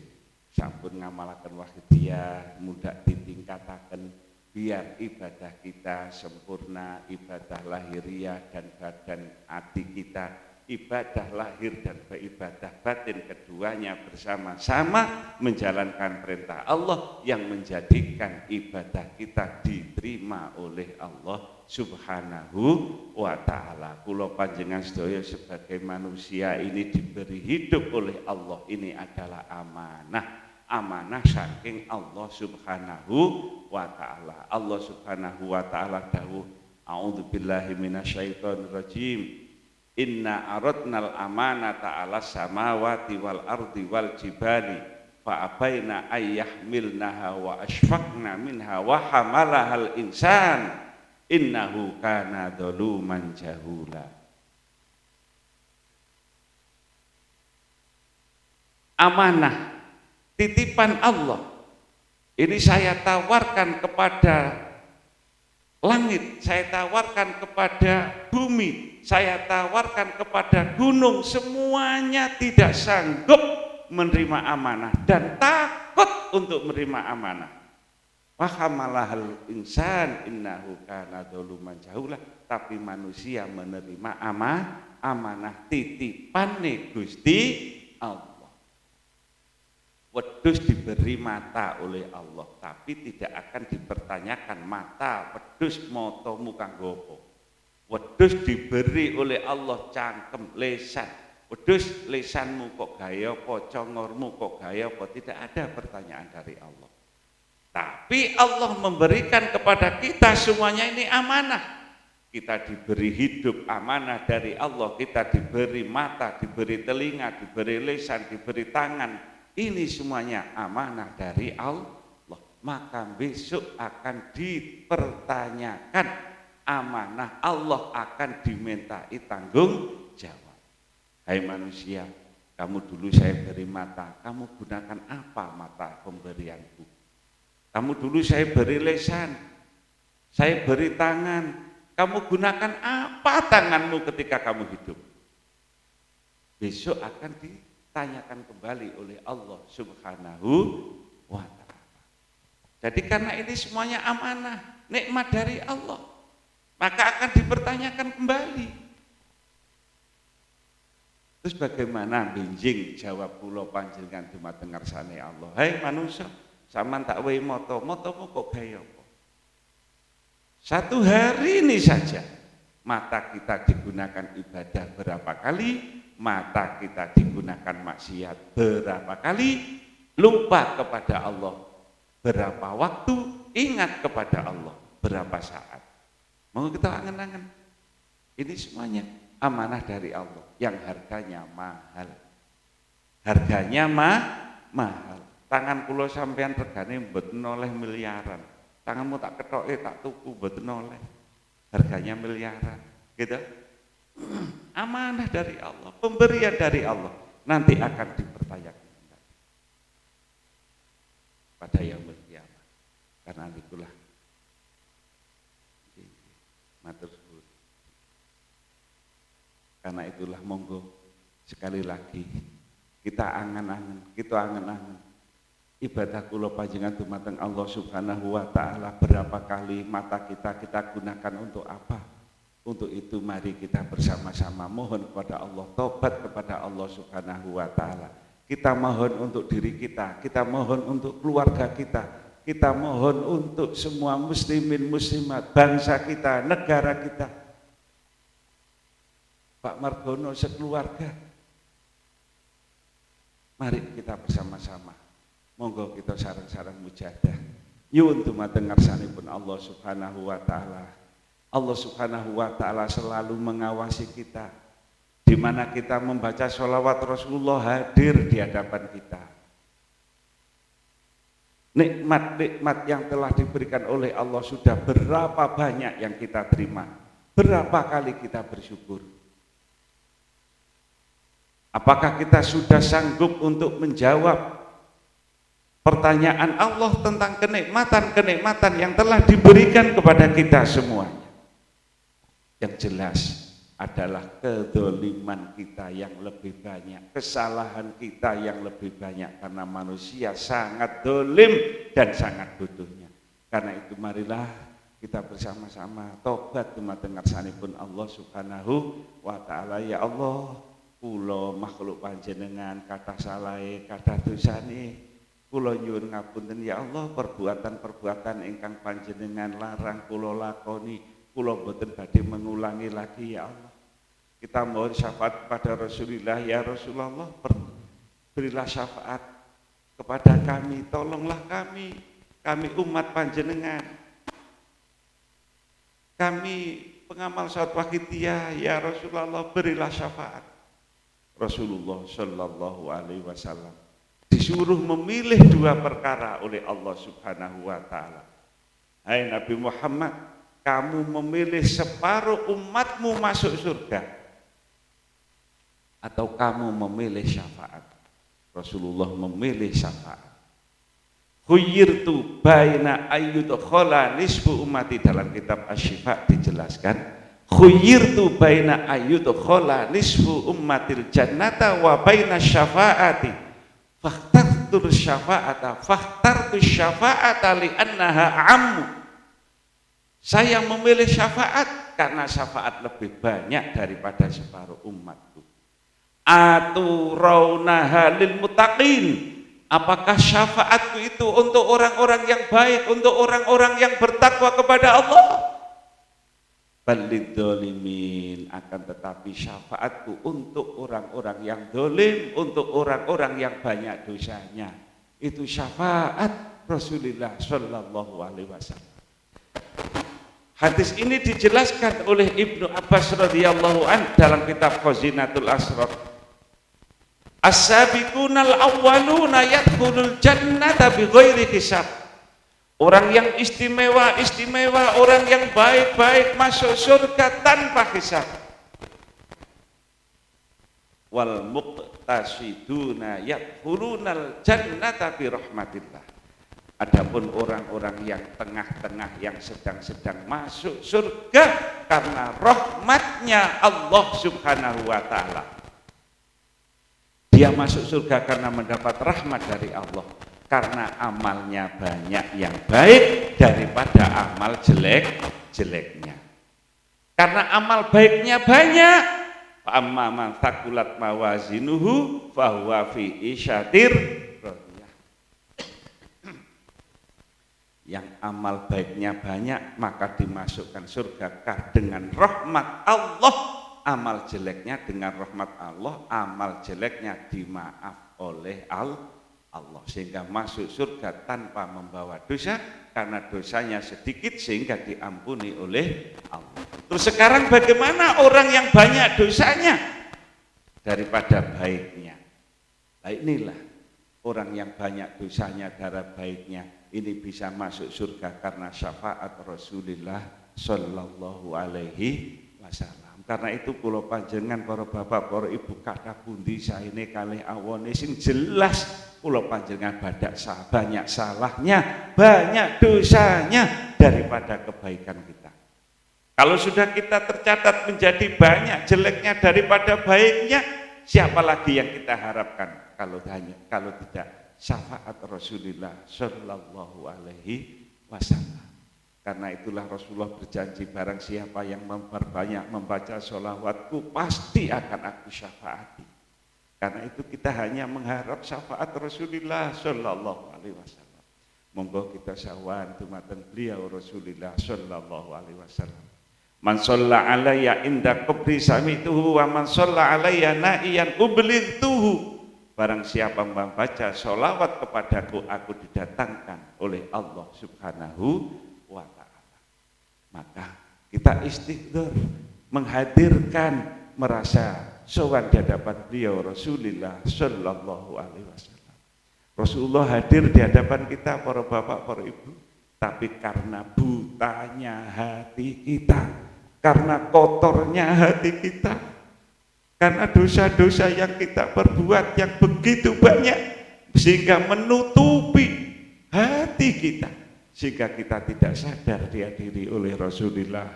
sampun ngamalaken wahidiyah mudah ditingkataken, biar ibadah kita sempurna, ibadah lahiriah dan badan hati kita ibadah lahir dan ibadah batin keduanya bersama-sama menjalankan perintah Allah yang menjadikan ibadah kita diterima oleh Allah Subhanahu wa ta'ala. Kula panjenengan sedaya sebagai manusia ini diberi hidup oleh Allah, ini adalah amanah saking Allah Subhanahu wa ta'ala. Allah Subhanahu wa ta'ala dawuh, a'udzubillahi minasyaitonirrajim. Inna aradnal amanata 'alas samawati wal ardi wal jibali fa abaina ayyahmilnaha wa asfaqna minha wa hamalahal insan innahu kana dzaluman jahula. Amanah titipan Allah ini saya tawarkan kepada langit, saya tawarkan kepada bumi, saya tawarkan kepada gunung, semuanya tidak sanggup menerima amanah dan takut untuk menerima amanah. Fahamalahal insan innahu kana dzaluman jahula, tapi manusia menerima amanah titipane Gusti Allah. Wedhus diberi mata oleh Allah, tapi tidak akan dipertanyakan mata wedhus matamu kanggo apa. Wedhus diberi oleh Allah cangkem, lesan. Wedhus lesanmu kok gaya apa, congormu kok gaya apa, tidak ada pertanyaan dari Allah. Tapi Allah memberikan kepada kita semuanya ini amanah. Kita diberi hidup amanah dari Allah, kita diberi mata, diberi telinga, diberi lesan, diberi tangan. Ini semuanya amanah dari Allah. Maka besok akan dipertanyakan amanah Allah, akan dimintai tanggung jawab. Hai manusia, kamu dulu saya beri mata, kamu gunakan apa mata pemberianku? Kamu dulu saya beri lesan, saya beri tangan, kamu gunakan apa tanganmu ketika kamu hidup? Besok akan ditanyakan kembali oleh Allah Subhanahu wa ta'ala. Jadi karena ini semuanya amanah, nikmat dari Allah, maka akan dipertanyakan kembali. Terus bagaimana benjing jawab kula panjenengan dumateng ngarsane Allah. Hai manusia, sampean tak wehi motomu kok gaya apa? Satu hari ini saja mata kita digunakan ibadah berapa kali? Mata kita digunakan maksiat berapa kali, lupa kepada Allah berapa waktu, ingat kepada Allah berapa saat. Mau kita angen-angen, ini semuanya amanah dari Allah yang harganya mahal. Harganya mahal. Tangan kula sampean regane mboten oleh miliaran. Tanganmu tak kethoke tak tuku mboten oleh. Harganya miliaran, gitu. Amanah dari Allah, pemberian dari Allah, nanti akan dipertanyakan pada yaumul qiyamah. Karena itulah matur suwun. Karena itulah monggo sekali lagi kita angen-angen ibadah kula panjenengan dumateng Allah Subhanahu wa ta'ala. Berapa kali mata kita gunakan untuk apa? Untuk itu mari kita bersama-sama mohon kepada Allah, tobat kepada Allah Subhanahu wa ta'ala. Kita mohon untuk diri kita mohon untuk keluarga kita mohon untuk semua muslimin muslimat, bangsa kita, negara kita. Pak Margono sekeluarga, mari kita bersama-sama, monggo kita sareng-sareng mujahadah nyuwun dumateng ngarsanipun Allah Subhanahu wa ta'ala. Allah Subhanahu wa ta'ala selalu mengawasi kita, di mana kita membaca sholawat Rasulullah hadir di hadapan kita. Nikmat-nikmat yang telah diberikan oleh Allah sudah berapa banyak yang kita terima, berapa kali kita bersyukur. Apakah kita sudah sanggup untuk menjawab pertanyaan Allah tentang kenikmatan-kenikmatan yang telah diberikan kepada kita semuanya? Yang jelas adalah kedzaliman kita yang lebih banyak, kesalahan kita yang lebih banyak, karena manusia sangat zalim dan sangat bodohnya. Karena itu marilah kita bersama-sama tobat dumateng ngarsanipun Allah Subhanahu wa taala. Ya Allah, kula makhluk panjenengan kathah salahe, kathah dosane. Kula nyuwun ngapunten ya Allah, perbuatan-perbuatan ingkang panjenengan larang kula lakoni, kula boten badhe mengulangi lagi ya Allah. Kita mohon syafaat kepada Rasulullah, ya Rasulullah, berilah syafaat kepada kami, tolonglah kami umat panjenengan, kami pengamal salat wahidiyah, ya Rasulullah, berilah syafaat. Rasulullah Shallallahu Alaihi Wasallam disuruh memilih dua perkara oleh Allah Subhanahu Wa Taala. Hai Nabi Muhammad, kamu memilih separuh umatmu masuk surga, atau kamu memilih syafaat? Rasulullah memilih syafaat. Khuyyirtu baina ayyudkhala nisfu ummati, dalam kitab Asy-Syifa dijelaskan, khuyyirtu baina ayyudkhala nisfu ummatil jannata wa baina syafaati fakhtartu syafa'ata li annaha ammu. Saya memilih syafaat karena syafaat lebih banyak daripada separuh umatku. Aturaunaha lil muttaqin, apakah syafaatku itu untuk orang-orang yang baik, untuk orang-orang yang bertakwa kepada Allah? Balidzalimin, akan tetapi syafaatku untuk orang-orang yang dolim, untuk orang-orang yang banyak dosanya. Itu syafaat Rasulullah Shallallahu Alaihi Wasallam. Hadis ini dijelaskan oleh Ibnu Abbas radhiyallahu an dalam kitab Khazinatul Asrar. As-sabiqunal awwaluna yadkhulul jannata bighairi hisab. Orang yang istimewa, orang yang baik-baik masuk surga tanpa hisab. Wal muqtasiduna yadkhulunal jannata bi rahmatillah. Adapun orang-orang yang tengah-tengah, yang sedang-sedang masuk surga karena rahmatnya Allah Subhanahu wa taala. Dia masuk surga karena mendapat rahmat dari Allah, karena amalnya banyak yang baik daripada amal jeleknya. Karena amal baiknya banyak, amma man thaqulat mawazinuhu fahuwa fi isyatir radiyah. Yang amal baiknya banyak maka dimasukkan surga dengan rahmat Allah. Amal jeleknya dengan rahmat Allah, amal jeleknya dimaaf oleh Allah, sehingga masuk surga tanpa membawa dosa, karena dosanya sedikit sehingga diampuni oleh Allah. Terus sekarang bagaimana orang yang banyak dosanya daripada baiknya? Nah, inilah orang yang banyak dosanya darah baiknya ini bisa masuk surga karena syafaat Rasulullah Shallallahu Alaihi Wasallam. Karena itu kula panjenengan para bapak, para ibu, kathah pundi saene kalih awone sing jelas kula panjenengan banyak salahnya, banyak dosanya daripada kebaikan kita. Kalau sudah kita tercatat menjadi banyak jeleknya daripada baiknya, siapa lagi yang kita harapkan kalau tidak syafaat Rasulullah Shallallahu Alaihi Wasallam. Karena itulah Rasulullah berjanji, barang siapa yang memperbanyak membaca sholawatku pasti akan aku syafaati. Karena itu kita hanya mengharap syafaat Rasulullah Shallallahu Alaihi Wasallam. Monggo kita sawan dumateng beliau Rasulullah Shallallahu Alaihi Wasallam. Man shalla alayya inda qabri samituhu wa man shalla alayya na'iyan ublightuhu. Barang siapa membaca sholawat kepadaku, aku didatangkan oleh Allah Subhanahu wa ta'ala. Maka kita istighfar, menghadirkan, merasa sowan di hadapan beliau Rasulullah Shallallahu Alaihi Wasallam. Rasulullah hadir di hadapan kita para bapak, para ibu, tapi karena butanya hati kita, karena kotornya hati kita, karena dosa-dosa yang kita perbuat yang begitu banyak, sehingga menutupi hati kita, sehingga kita tidak sadar dihadiri oleh Rasulullah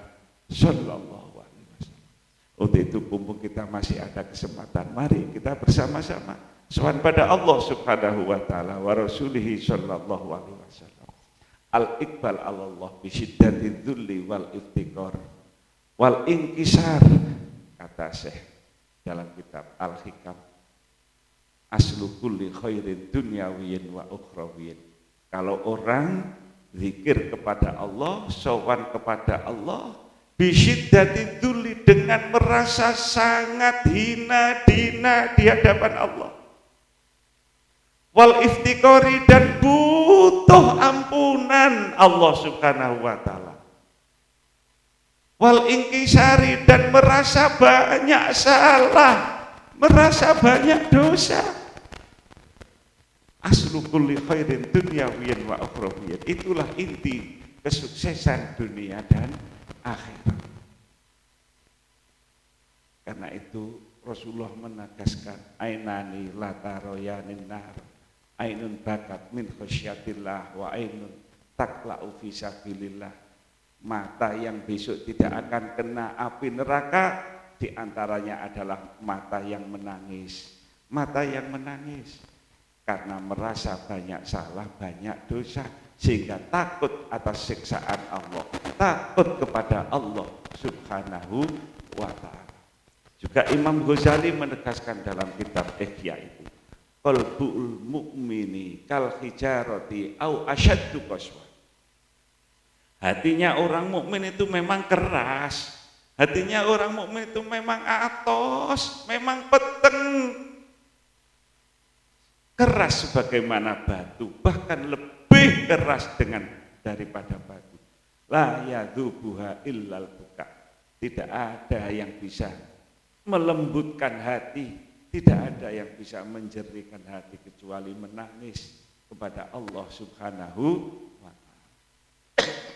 Shallallahu Alaihi Wasallam. Untuk itu mumpung kita masih ada kesempatan, mari kita bersama-sama sowan pada Allah Subhanahu wa taala wa rasulihi Shallallahu Alaihi Wasallam. al-iqbal Allah bisyiddatid dzulli wal iftiqar wal inkisar, kata Syekh dalam kitab Al-Hikam, aslu kulli khairin dunyawiyyin wa ukhrawiyyin. Kalau orang zikir kepada Allah, sowan kepada Allah, bisyiddatid dzulli, dengan merasa sangat hina dina di hadapan Allah, wal iftiqari, dan butuh ampunan Allah Subhanahu wa taala, wal inkisari, dan merasa banyak salah, merasa banyak dosa. Aslu kulli khairin dunyawiyyin wa ukhrawiyyin, itulah inti kesuksesan dunia dan akhirat. Karena itu Rasulullah menegaskan, ainani la taroyanin nar, ainun bakat min khasyatillah wa ainun takla'u fi sabilillah. Mata yang besok tidak akan kena api neraka, diantaranya adalah mata yang menangis. Mata yang menangis karena merasa banyak salah, banyak dosa, sehingga takut atas siksaan Allah, takut kepada Allah Subhanahu wa ta'ala. Juga Imam Ghazali menegaskan dalam kitab Ihya itu, qalbul mu'mini kal hijarati au asyaddu qaswa. Hatinya orang mukmin itu memang keras, hatinya orang mukmin itu memang atos, memang peteng, keras sebagaimana batu, bahkan lebih keras daripada batu. La yadhubuha illal buka, tidak ada yang bisa melembutkan hati, tidak ada yang bisa menjernihkan hati kecuali menangis kepada Allah Subhanahu wa ta'ala.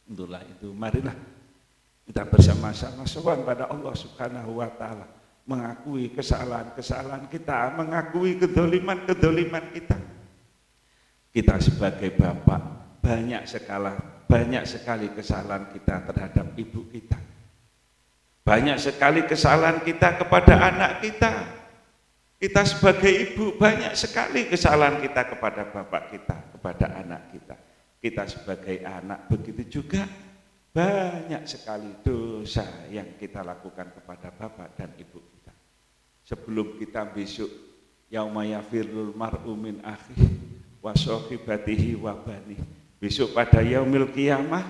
Itulah itu, marilah kita bersama-sama sowan pada Allah Subhanahu wa ta'ala, mengakui kesalahan-kesalahan kita, mengakui kedoliman-kedoliman kita. Kita sebagai bapak banyak sekali kesalahan kita terhadap ibu kita. Banyak sekali kesalahan kita kepada anak kita. Kita sebagai ibu banyak sekali kesalahan kita kepada bapak kita, kepada anak kita. Kita sebagai anak begitu juga banyak sekali dosa yang kita lakukan kepada bapak dan ibu kita. Sebelum kita besok yauma yafirrul mar'u min akhihi wa sahibatihi wa banihi, besok pada yaumil qiyamah,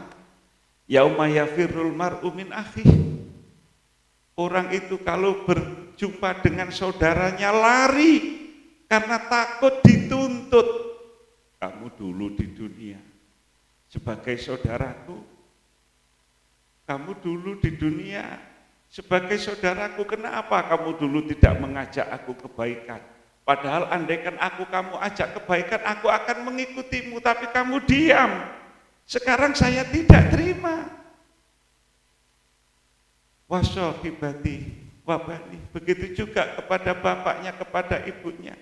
yauma yafirrul mar'u min akhihi, orang itu kalau berjumpa dengan saudaranya lari karena takut dituntut. Kamu dulu di dunia sebagai saudaraku, kamu dulu di dunia sebagai saudaraku, kenapa kamu dulu tidak mengajak aku kebaikan? Padahal andaikan kamu ajak kebaikan, aku akan mengikutimu, tapi kamu diam. Sekarang saya tidak terima. Wasahibati wabani, begitu juga kepada bapaknya, kepada ibunya.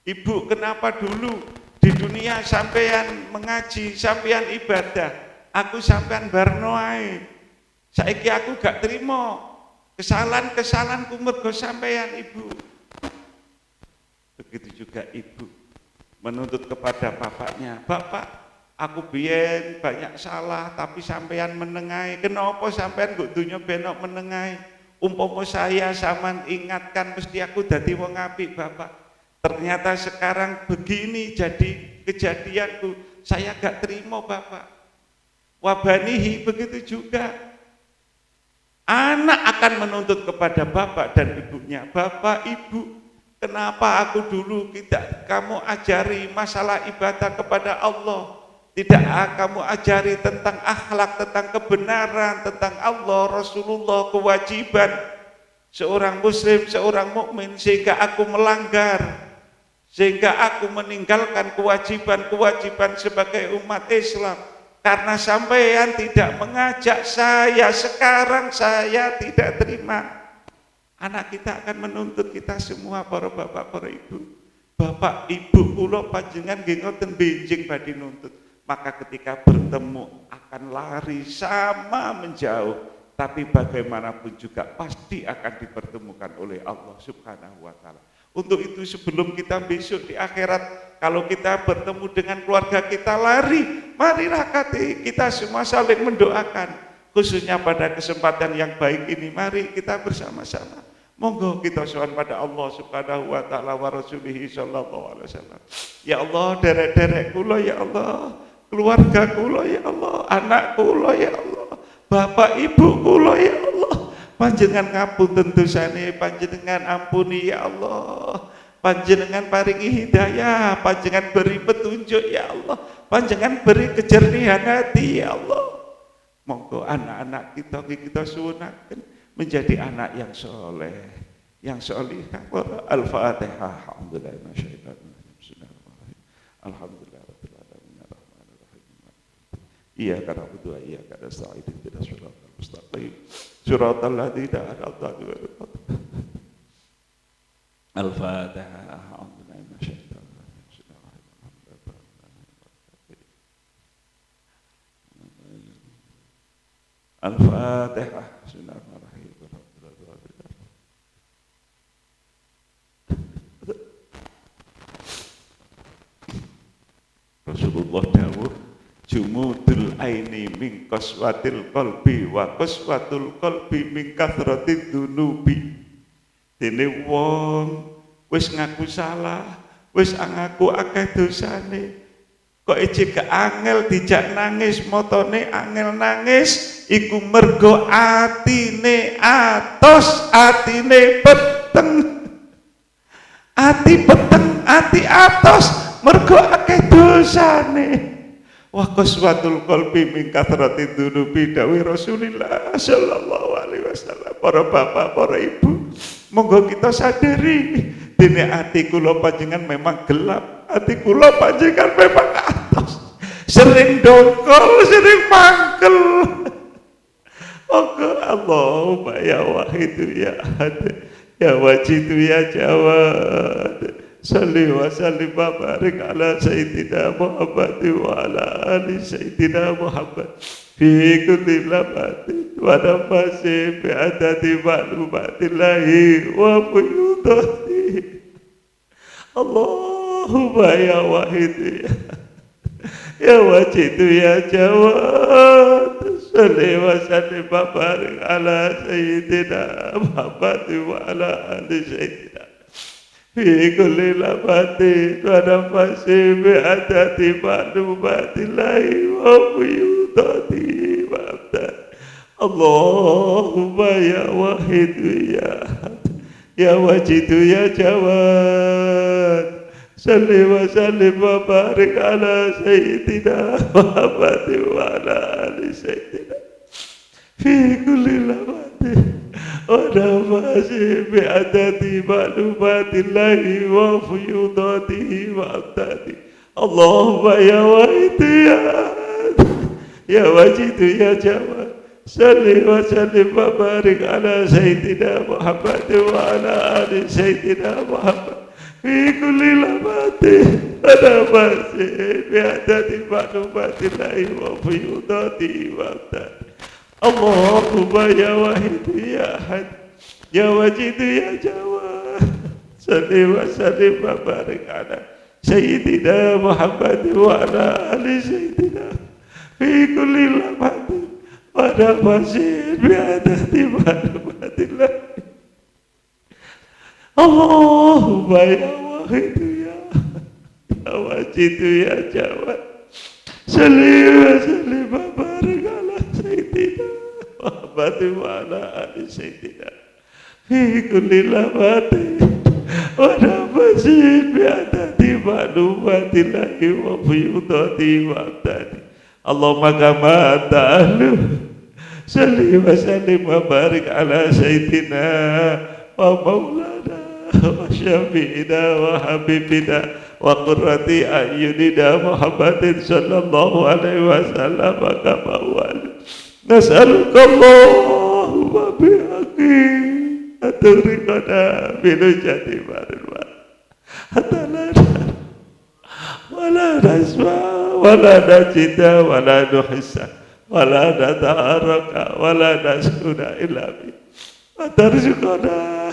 Ibu, kenapa dulu di dunia sampean mengaji, sampean ibadah, aku sampean barnoai, saiki aku gak terima kesalahan-kesalahanku mergo sampean ibu. Begitu juga ibu menuntut kepada bapaknya, bapak, aku biyen banyak salah tapi sampean menengai, kenapa sampean kok dunya benok menengai? Umpama saya sampean ingatkan mesti aku dadi wong apik bapak. Ternyata sekarang begini jadi kejadianku, saya gak terima bapak. Wabanihi, begitu juga anak akan menuntut kepada bapak dan ibunya, bapak ibu, kenapa aku dulu tidak kamu ajari masalah ibadah kepada Allah, tidak kamu ajari tentang akhlak, tentang kebenaran, tentang Allah, Rasulullah, kewajiban seorang muslim, seorang mukmin, sehingga aku melanggar, sehingga aku meninggalkan kewajiban-kewajiban sebagai umat Islam. Karena sampean tidak mengajak saya, sekarang saya tidak terima. Anak kita akan menuntut kita semua, para bapak, para ibu. Bapak, ibu kula panjenengan nggih ngoten benjing badhe nuntut. Maka ketika bertemu akan lari sama menjauh, tapi bagaimanapun juga pasti akan dipertemukan oleh Allah Subhanahu wa taala. Untuk itu sebelum kita besok di akhirat, kalau kita bertemu dengan keluarga kita lari, mari rakati kita semua saling mendoakan. Khususnya pada kesempatan yang baik ini, mari kita bersama-sama. Monggo kita sowan pada Allah Subhanahu wa taala wa rasulihi sallallahu alaihi wasallam. Ya Allah, derek-derek kula ya Allah, keluarga kula ya Allah, anak kula ya Allah, bapak ibu kula ya Allah. Panjenengan ngapunten dosane, panjenengan ampuni ya Allah. Panjenengan paringi hidayah, panjenengan beri petunjuk ya Allah. Panjenengan beri kejernihan hati ya Allah. Monggo anak-anak kita suwunaken menjadi anak yang soleh, yang solihah. Al-Fatihah. Alhamdulillah rabbil alamin arrahmanir rahim. Iyyaka na'budu wa iyyaka nasta'in ihdinas siratal mustaqim. Siratal ladzina an'amta 'alaihim. Al-Fatihah. Al-Fatihah. Bismillahirrahmanirrahim. Rasulullah dawuh, jumudul aini min qaswatil qalbi wa qaswatul qalbi min kathratid dunubi. Dene wong wis ngaku salah, wis ngaku akeh dosane, kok ijik angel dijak nangis, motone angel nangis, iku mergo atine atos, atine peteng. Ati peteng, ati atos, mergo akeh dosane. Wa qaswatul qalbi min kathrati dzunubi, dawuh Rasulullah sallallahu alaihi wasallam. Para bapak, para ibu, monggo kita sadari dene ati kula panjenengan memang gelap, ati kula panjenengan memang atos. Sering dongkol, sering mangkel. Monggo Allahumma ya wahidu ya ahad, ya wajidu ya jawad. Salli wa sallim wa barik ala Sayyidina Muhammad wa ala ali Sayyidina Muhammad fi kulli lamati wa nafasi bi adadi ma'lumatillahi wa fuyudati. Allahumma ya wahid ya wajid ya jawad. Salli wa sallim wa barik ala Sayyidina Muhammad wa ala ali Sayyidina fi kulli lamati wa nafasi bi adadi ma'lumatillahi wa fuyudati wa abdati. Allahumma ya wahid ya ahad, ya wajid ya jawad. Salli wa sallim wa barik ala Sayyidina Muhammad wa ala ali Sayyidina fi kulli lamati wa nafasi bi adadi ma'lumatillahi wa fuyudatihi wa abdati. Allahumma ya wahid ya ahad, ya wajid ya jawad. Salli wa sallim wa barik ala Sayyidina Muhammad wa ala ali Sayyidina Muhammad fi kulli lamati wa nafasi bi adadi ma'lumatillahi wa fuyudatihi wa abdati. Allahumma ya wahid ya ahad, ya wajid ya jawad. Salli wa sallim wa barik ala Sayyidina Muhammad wa ala ali Sayyidina fi kulli lamati wa nafasi bi adadi ma'lumatillah. Allahumma ya wahid ya ahad, ya wajid ya jawad. Salli wa sallim wa barik ala Sayyidina Muhammad wa ala ali Sayyidina fi kulli lamati wa nafasi bi adadi ma'lumatillahi wa fuyudati wa abdati. Allahumma kama ta'alu. Salli wa sallim wa barik ala Sayyidina wa maulana wa syafi'ina wa habibina wa qurrati a'yunina Muhammadin sallallahu alaihi wasallam kama wali. Nas'aluka Allahumma bihaqqi aturikana bilujati barilwa hatta la nasma wa la najida wa la nuhissa wa la nataharaka wa la naskuna illa bi atarzuqana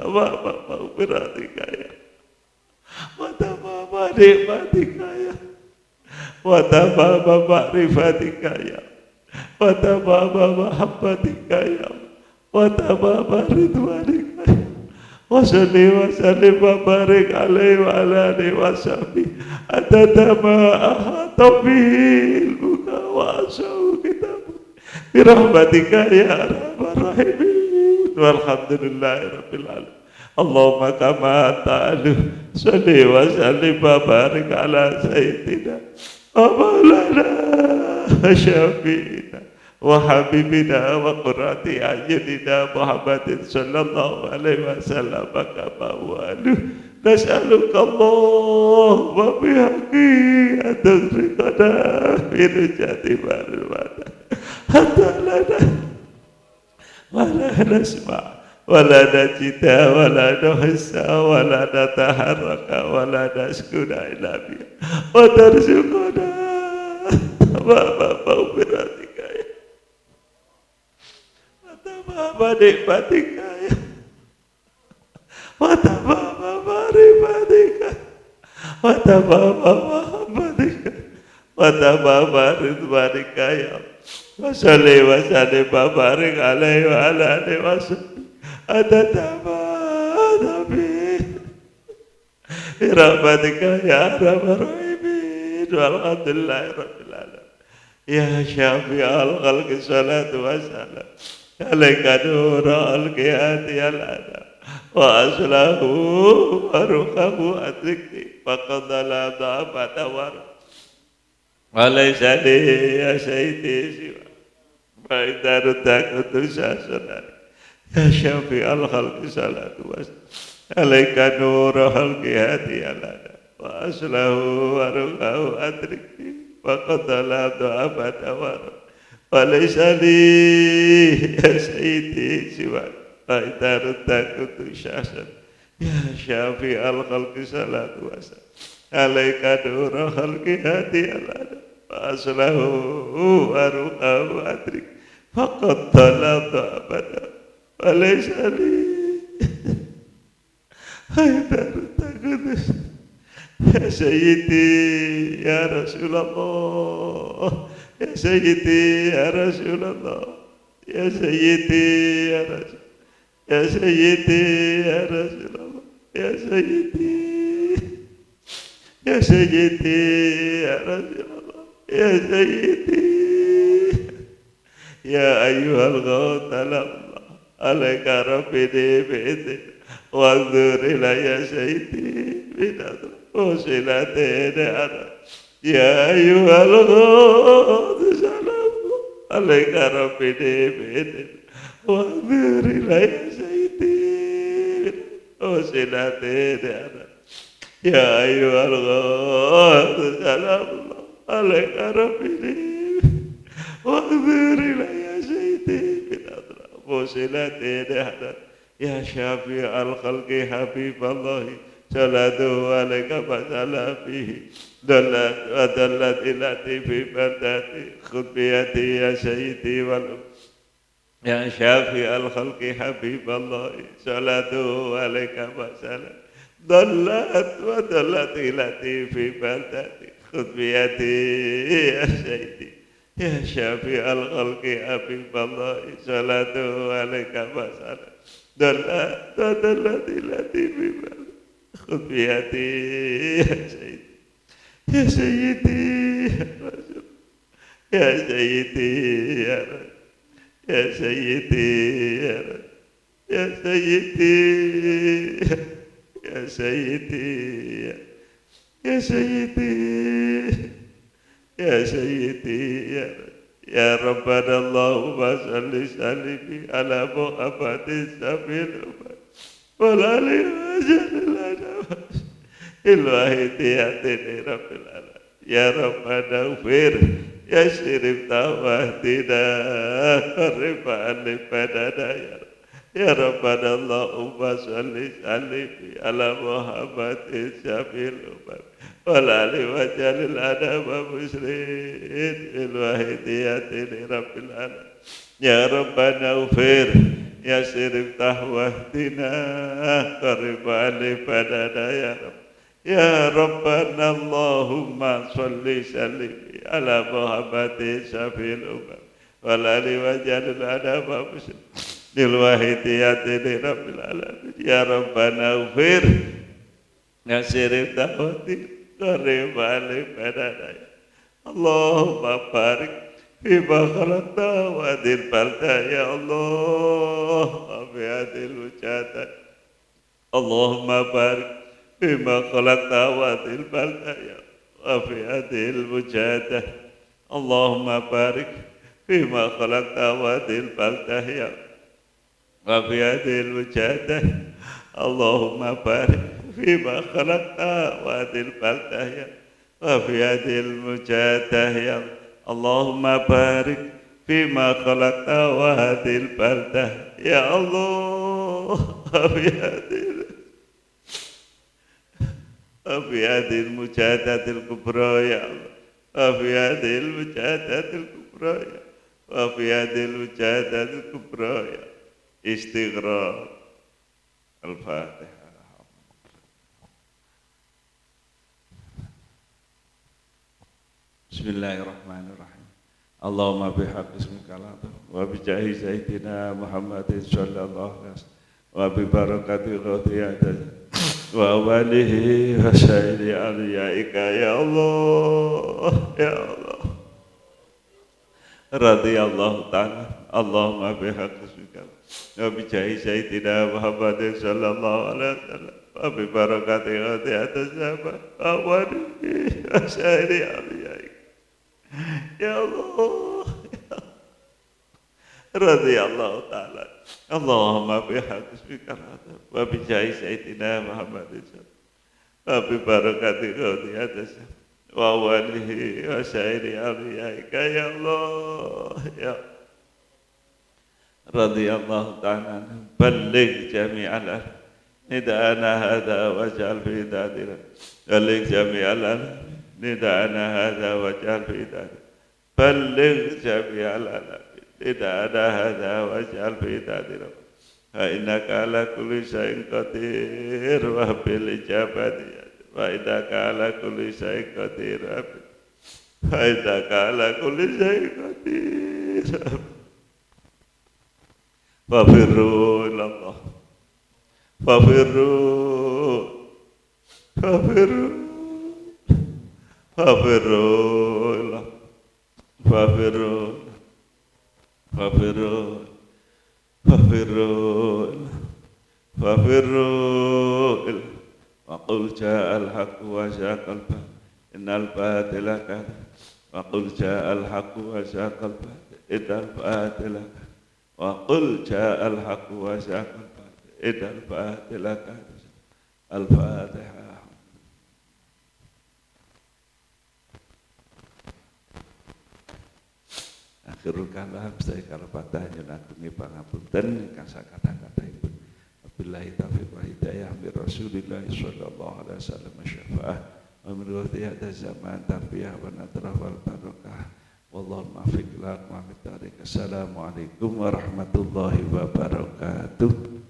maghfiratika ya wa tamama nikmatika ya wa tamama ma'rifatika ya wa tamama mahabbatika ya wa tamama ridwanika ya wa salli wa sallim wa barik alaihi wa ala alihi wa sahbihi adada ma ahata bihi ilmuka wa asahu kitabu birahmatika ya arhamar rahimin walhamdulillahi rabbil alamin Allahumma kama ta'alu salli wa sallim wa barik ala sayyidina wa maulana syafi'ina wa habibina wa qurrati a'yunina Muhammadin sallallahu alaihi wasallam kama walu nas'aluka Allahumma bihaqqi an tuzriqana fi rujati barwada hatta lana wa la nasma' wala najida wala nuhissa wala nataharraka wala naskuna ila biya wa tarzuquna maghfiratika ya wa tamama nikmatika ya wa tamama ma'rifatika wa tamama mahabbatika wa tamama ridwanika ya wa salli wa sallim wa barik alaihi wa ala alihi wa sallam birahmatika ya arhamar rahimin walhamdulillahi rabbil alamin ya syafi'al khalqi salatu wassalam alaika nurul qiyati al-ana wa aslahu wa ruhahu adrikni faqadala da'afata wa alaysa li ya sayyidi siwa ba'idaru takutu sasunani ya syafi'al khalqi salatu wassalam alaika nurul khalqi hati alana wa aslahu wa ruhahu adrikni wa qadala du'afata wa laysa li ya sayyidi siwa idarut takutu syasan ya syafi'al khalqi salatu wassalam alaika nurul khalqi hati alana wa aslahu wa ruhahu adrikni wa qadala du'afata walaysa li haidar takudus ya sayyidi ya Rasulullah ya sayyidi ya Rasulullah ya sayyidi ya Rasul ya sayyidi ya Rasulullah ya sayyidi ya sayyidi ya Rasulullah ya sayyidi ya ayyuhal ghawtalam alaika rabbini bi'idin wa anzur ilayya sayyidi binadr usilatin ana ya ayyuhal ghawth salam alaika rabbini bi'idin wa anzur ilayya sayyidi usilatin ana ya ayyuhal ghawth salam alaika rabbini wa anzur ilayya sayyidi binadr musilatin hadat ya syafi'al khalqi habiballahi salatu alaika fasala fihi dallat ilati fi bardati khutbiyati ya sayyidi wal ya syafi'al khalqi habiballahi salatu alaika fasala dallat ilati fi bardati khutbiyati ya sayyidi ya syafi'al khalqi habiballahi salatu alaika wassalam dallat ilati bibal khutbiyati ya sayyidi ya rasul ya sayyidi ya rasul ya sayyidi ya rasul ya sayyidi ya sayyidi ya sayyidi ya sayyidi ya rabbana Allahumma salli sallim ala Muhammadin sabil wal alihi wa sallam ilwahidiyatini rabbil alamin ya rabbana ufir ya syirif tawahdina qaribaan libadana ya rabbana Allahumma salli sallim ala Muhammadin sabil walali wajalil adama muslim ilwahidiyatini rabbil alamin ya rabbana ufir Ya sirif tahwahdina qaribali badana ya Rabb. Ya Rabbana Allahumma salli sallim ala Muhammadin syafil umam wal ali wa jalil adaba muslim lil wahidiyati li rabbil alamin. Ya Rabbana ufir ya sirif tahwahdina qaribali badana ya Allahumma barik fima khalaqta wa adil balda ya Allah fi adil wujata Allahumma barik fima khalaqta wa adil balda ya wa fi adil wujata Allahumma barik fima khalaqta wa adil balda ya wa fi adil wujata Allahumma barik fima khalaqta wa adil balda ya wa fi adil wujata ya Allahumma barik fima khalaqta wa hadil baldah ya Allah fi hadil mujadatil kubra ya Allah fi hadil mujadatil kubra ya wa fi hadil mujadatil kubra ya istighfar al-Fatihah. Bismillahirrahmanirrahim. Allahumma bihaqqi ismika wa bi jahi sayyidina Muhammadin sallallahu alaihi wasallam wa bi barakati ghadiyati wa walihi wa sayyidi aliyaika ya Allah ya Allah radhiyallahu ta'ala. Allahumma bihaqqi ismika wa bi jahi sayyidina Muhammadin sallallahu alaihi wasallam wa bi barakati ghadiyati wa walihi wa sayyidi aliyaika ya Allah, radhiyallahu ta'ala. Allahumma bihaqqi ismika wa bi jahi sayyidina Muhammadin wa bi barakati ghadiyati wa walihi wa sayyidi aliyaika ya Allah ya radhiyallahu ta'ala. Balligh jami'al nida'ana hadha waj'al fi dadina balligh jami'al نداءنا هذا واجعل في ذلك بلغ جميع الأنام نداءنا هذا واجعل في ذلك فإنك على كل شيء قدير وبالإجابة فإنك على كل شيء قدير فإنك على كل شيء قدير ففروا إلى الله ففروا Fafirul, fafirul, fafirul, fafirul, fafirul. Wa qul ja'al haqqu wa syaqal batil, innal batila kana. Wa qul ja'al haqqu wa syaqal batil, innal batila kana. Wa qul ja'al haqqu wa syaqal batil, innal batila kana. Al-Fatihah. Akhirul kalam saya kalapatah nyunakungi pangapunten ingkang sakata-kataipun. Wabillahi taufiq wa hidayah bi Rasulillah sallallahu alaihi wasallam syafa'ah wa min ghadiyati zaman tarbiyah wa nadrah wal barakah. Wallahu muwaffiq ila aqwamit thariq. Assalamualaikum warahmatullahi wabarakatuh.